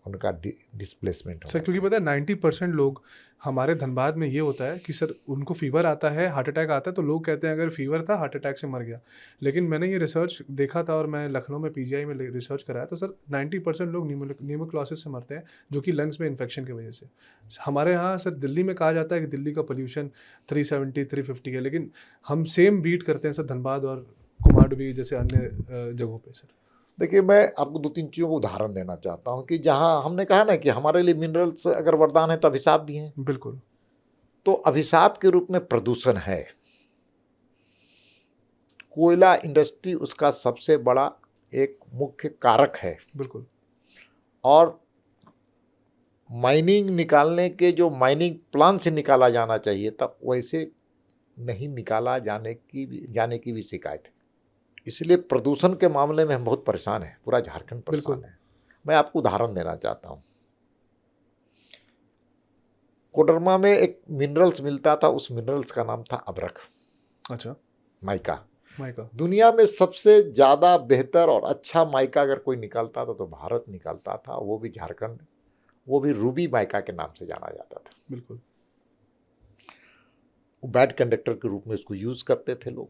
Speaker 2: उनका डिस्प्लेसमेंट
Speaker 1: सर,
Speaker 2: होना
Speaker 1: क्योंकि पता है 90% लोग हमारे धनबाद में ये होता है कि सर उनको फीवर आता है, हार्ट अटैक आता है, तो लोग कहते हैं अगर फीवर था हार्ट अटैक से मर गया। लेकिन मैंने ये रिसर्च देखा था और मैं लखनऊ में पीजीआई में रिसर्च कराया, तो सर 90% लोग न्यूमोक्लोसिस से मरते हैं, जो कि लंग्स में इन्फेक्शन की वजह से। हमारे यहाँ सर दिल्ली में कहा जाता है कि दिल्ली का पोल्यूशन 370 350 है, लेकिन हम सेम बीट करते हैं सर धनबाद और कुमारडुबी जैसे अन्य जगहों पर सर।
Speaker 2: देखिए, मैं आपको 2-3 चीज़ों को उदाहरण देना चाहता हूँ कि जहाँ हमने कहा ना कि हमारे लिए मिनरल्स अगर वरदान है तो अभिशाप भी हैं।
Speaker 1: बिल्कुल।
Speaker 2: तो अभिशाप के रूप में प्रदूषण है। कोयला इंडस्ट्री उसका सबसे बड़ा एक मुख्य कारक है।
Speaker 1: बिल्कुल।
Speaker 2: और माइनिंग निकालने के, जो माइनिंग प्लान से निकाला जाना चाहिए था, वैसे नहीं निकाला जाने की भी शिकायत है। इसलिए प्रदूषण के मामले में हम बहुत परेशान हैं, पूरा झारखंड परेशान है। मैं आपको उदाहरण देना चाहता हूँ। कोडरमा में एक मिनरल्स मिलता था, उस मिनरल्स का नाम था अबरख।
Speaker 1: अच्छा।
Speaker 2: माइका।
Speaker 1: माइका।
Speaker 2: दुनिया में सबसे ज़्यादा बेहतर और अच्छा माइका अगर कोई निकालता था तो भारत निकालता था, वो भी झारखंड, वो भी रूबी माइका के नाम से जाना जाता था।
Speaker 1: बिल्कुल।
Speaker 2: बैड कंडक्टर के रूप में उसको यूज़ करते थे लोग।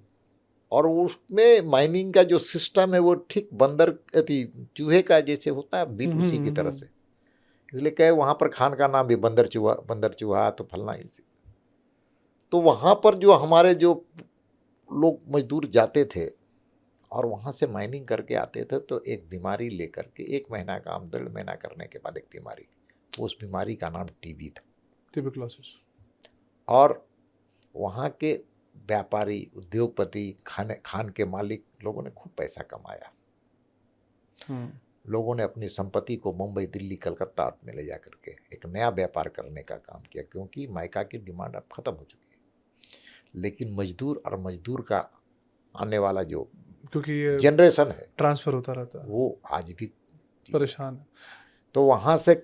Speaker 2: और उसमें माइनिंग का जो सिस्टम है वो ठीक चूहे का जैसे होता है, बिल उसी की तरह से। इसलिए कहे वहाँ पर खान का नाम भी बंदर चूहा तो फलना इसी। तो वहाँ पर जो हमारे जो लोग मजदूर जाते थे और वहाँ से माइनिंग करके आते थे, तो एक बीमारी लेकर के 1 महीना काम 1.5 महीना करने के बाद एक बीमारी, उस बीमारी का नाम टीबी था।
Speaker 1: ट्यूबरकुलोसिस।
Speaker 2: और वहाँ के व्यापारी, उद्योगपति, खान के मालिक लोगों ने खूब पैसा कमाया। लोगों ने अपनी संपत्ति को मुंबई, दिल्ली, कलकत्ता में ले जा करके एक नया व्यापार करने का काम किया, क्योंकि माइका की डिमांड अब खत्म हो चुकी है। लेकिन मजदूर और मजदूर का आने वाला जो
Speaker 1: क्योंकि ये
Speaker 2: जनरेशन है
Speaker 1: ट्रांसफर होता रहता है,
Speaker 2: वो आज भी
Speaker 1: परेशान है।
Speaker 2: तो वहाँ से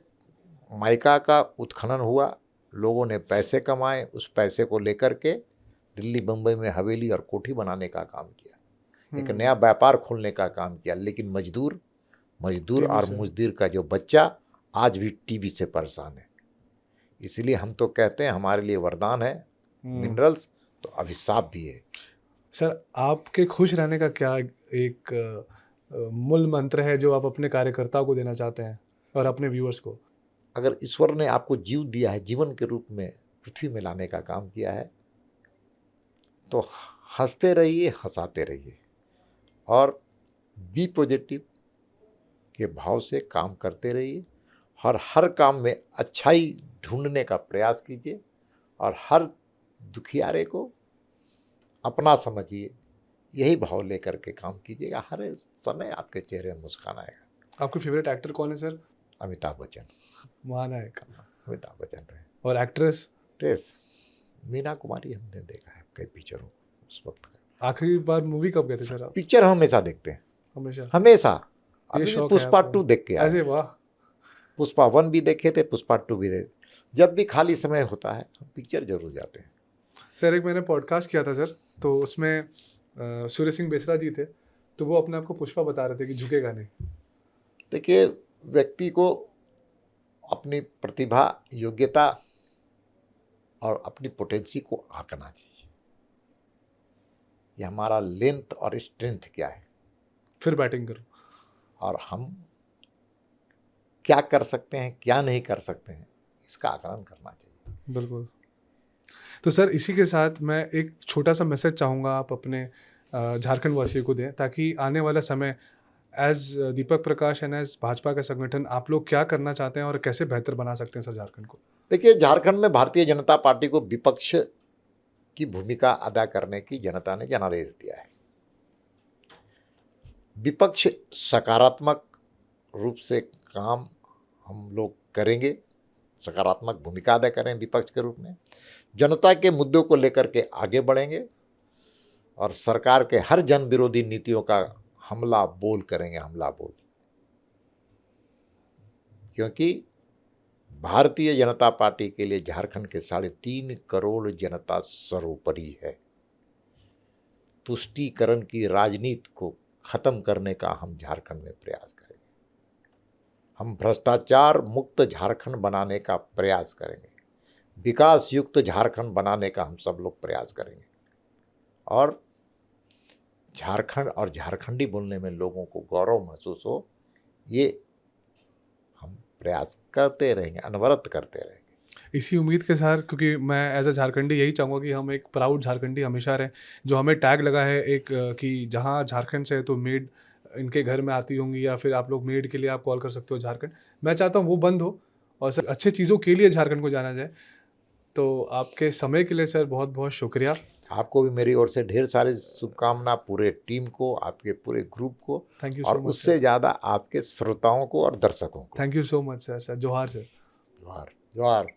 Speaker 2: माइका का उत्खनन हुआ, लोगों ने पैसे कमाए, उस पैसे को लेकर के दिल्ली, मुंबई में हवेली और कोठी बनाने का काम किया, एक नया व्यापार खोलने का काम किया। लेकिन मजदूर और मुजदिर का जो बच्चा आज भी टीबी से परेशान है। इसलिए हम तो कहते हैं हमारे लिए वरदान है मिनरल्स, तो अभिशाप भी है।
Speaker 1: सर, आपके खुश रहने का क्या एक मूल मंत्र है जो आप अपने कार्यकर्ताओं को देना चाहते हैं और अपने व्यूअर्स को?
Speaker 2: अगर ईश्वर ने आपको जीव दिया है, जीवन के रूप में पृथ्वी में लाने का काम किया है, तो हंसते रहिए, हंसाते रहिए और बी पॉजिटिव के भाव से काम करते रहिए और हर काम में अच्छाई ढूंढने का प्रयास कीजिए और हर दुखियारे को अपना समझिए। यही भाव लेकर के काम कीजिएगा, हर समय आपके चेहरे में मुस्कान आएगा।
Speaker 1: आपके फेवरेट एक्टर कौन है सर?
Speaker 2: अमिताभ बच्चन।
Speaker 1: महानायक।
Speaker 2: अमिताभ बच्चन रहे।
Speaker 1: और एक्ट्रेस?
Speaker 2: मीना कुमारी हमने देखा है कई पिक्चरों उस वक्त का।
Speaker 1: आखिरी बार मूवी कब गए थे सर आप?
Speaker 2: पिक्चर हमेशा देखते हैं,
Speaker 1: हमेशा।
Speaker 2: अभी पुष्पा 2 देख के आए।
Speaker 1: अरे वाह।
Speaker 2: पुष्पा 1 भी देखे थे, पुष्पा 2 भी देखे। जब भी खाली समय होता है हम पिक्चर जरूर जाते हैं।
Speaker 1: सर, एक मैंने पॉडकास्ट किया था सर, तो उसमें सूर्य सिंह बेसरा जी थे, तो वो अपने आप को पुष्पा बता रहे थे कि झुकेगा नहीं।
Speaker 2: देखिए, व्यक्ति को अपनी प्रतिभा, योग्यता और अपनी पोटेंसी को आंकना चाहिए। ये हमारा लेंथ और स्ट्रेंथ क्या है,
Speaker 1: फिर बैटिंग करो।
Speaker 2: और हम क्या कर सकते हैं, क्या नहीं कर सकते हैं, इसका आकलन करना चाहिए।
Speaker 1: बिल्कुल। तो सर, इसी के साथ मैं एक छोटा सा मैसेज चाहूँगा आप अपने झारखंड वासियों को दें, ताकि आने वाला समय as Deepak Prakash and as Bhajpa का संगठन आप लोग क्या करना चाहते हैं और कैसे बेहतर बना सकते हैं सर झारखंड को?
Speaker 2: देखिए, झारखंड में भारतीय जनता पार्टी को विपक्ष की भूमिका अदा करने की जनता ने जनादेश दिया है। विपक्ष सकारात्मक रूप से काम हम लोग करेंगे, सकारात्मक भूमिका अदा करें विपक्ष के रूप में, जनता के मुद्दों को लेकर के आगे बढ़ेंगे और सरकार के हर जन विरोधी नीतियों का हमला बोल करेंगे, हमला बोल। क्योंकि भारतीय जनता पार्टी के लिए झारखंड के 3.5 करोड़ जनता सर्वोपरि है। तुष्टीकरण की राजनीति को खत्म करने का हम झारखंड में प्रयास करेंगे। हम भ्रष्टाचार मुक्त झारखंड बनाने का प्रयास करेंगे, विकास युक्त झारखंड बनाने का हम सब लोग प्रयास करेंगे। और झारखंड और झारखंडी बोलने में लोगों को गौरव महसूस हो, ये हम प्रयास करते रहेंगे, अनवरत करते रहेंगे।
Speaker 1: इसी उम्मीद के साथ, क्योंकि मैं एज अ झारखंडी यही चाहूँगा कि हम एक प्राउड झारखंडी हमेशा रहें। जो हमें टैग लगा है एक कि जहाँ झारखंड से है तो मेड इनके घर में आती होंगी, या फिर आप लोग मेड के लिए आप कॉल कर सकते हो झारखंड। मैं चाहता हूँ वो बंद हो और सर अच्छे चीज़ों के लिए झारखंड को जाना जाए। तो आपके समय के लिए सर बहुत बहुत शुक्रिया।
Speaker 2: आपको भी मेरी ओर से ढेर सारी शुभकामना, पूरे टीम को, आपके पूरे ग्रुप को,
Speaker 1: थैंक यू
Speaker 2: और
Speaker 1: सो मच
Speaker 2: उससे ज़्यादा आपके श्रोताओं को और दर्शकों को।
Speaker 1: Thank you so much sir. जोहार सर।
Speaker 2: जोहार जोहार।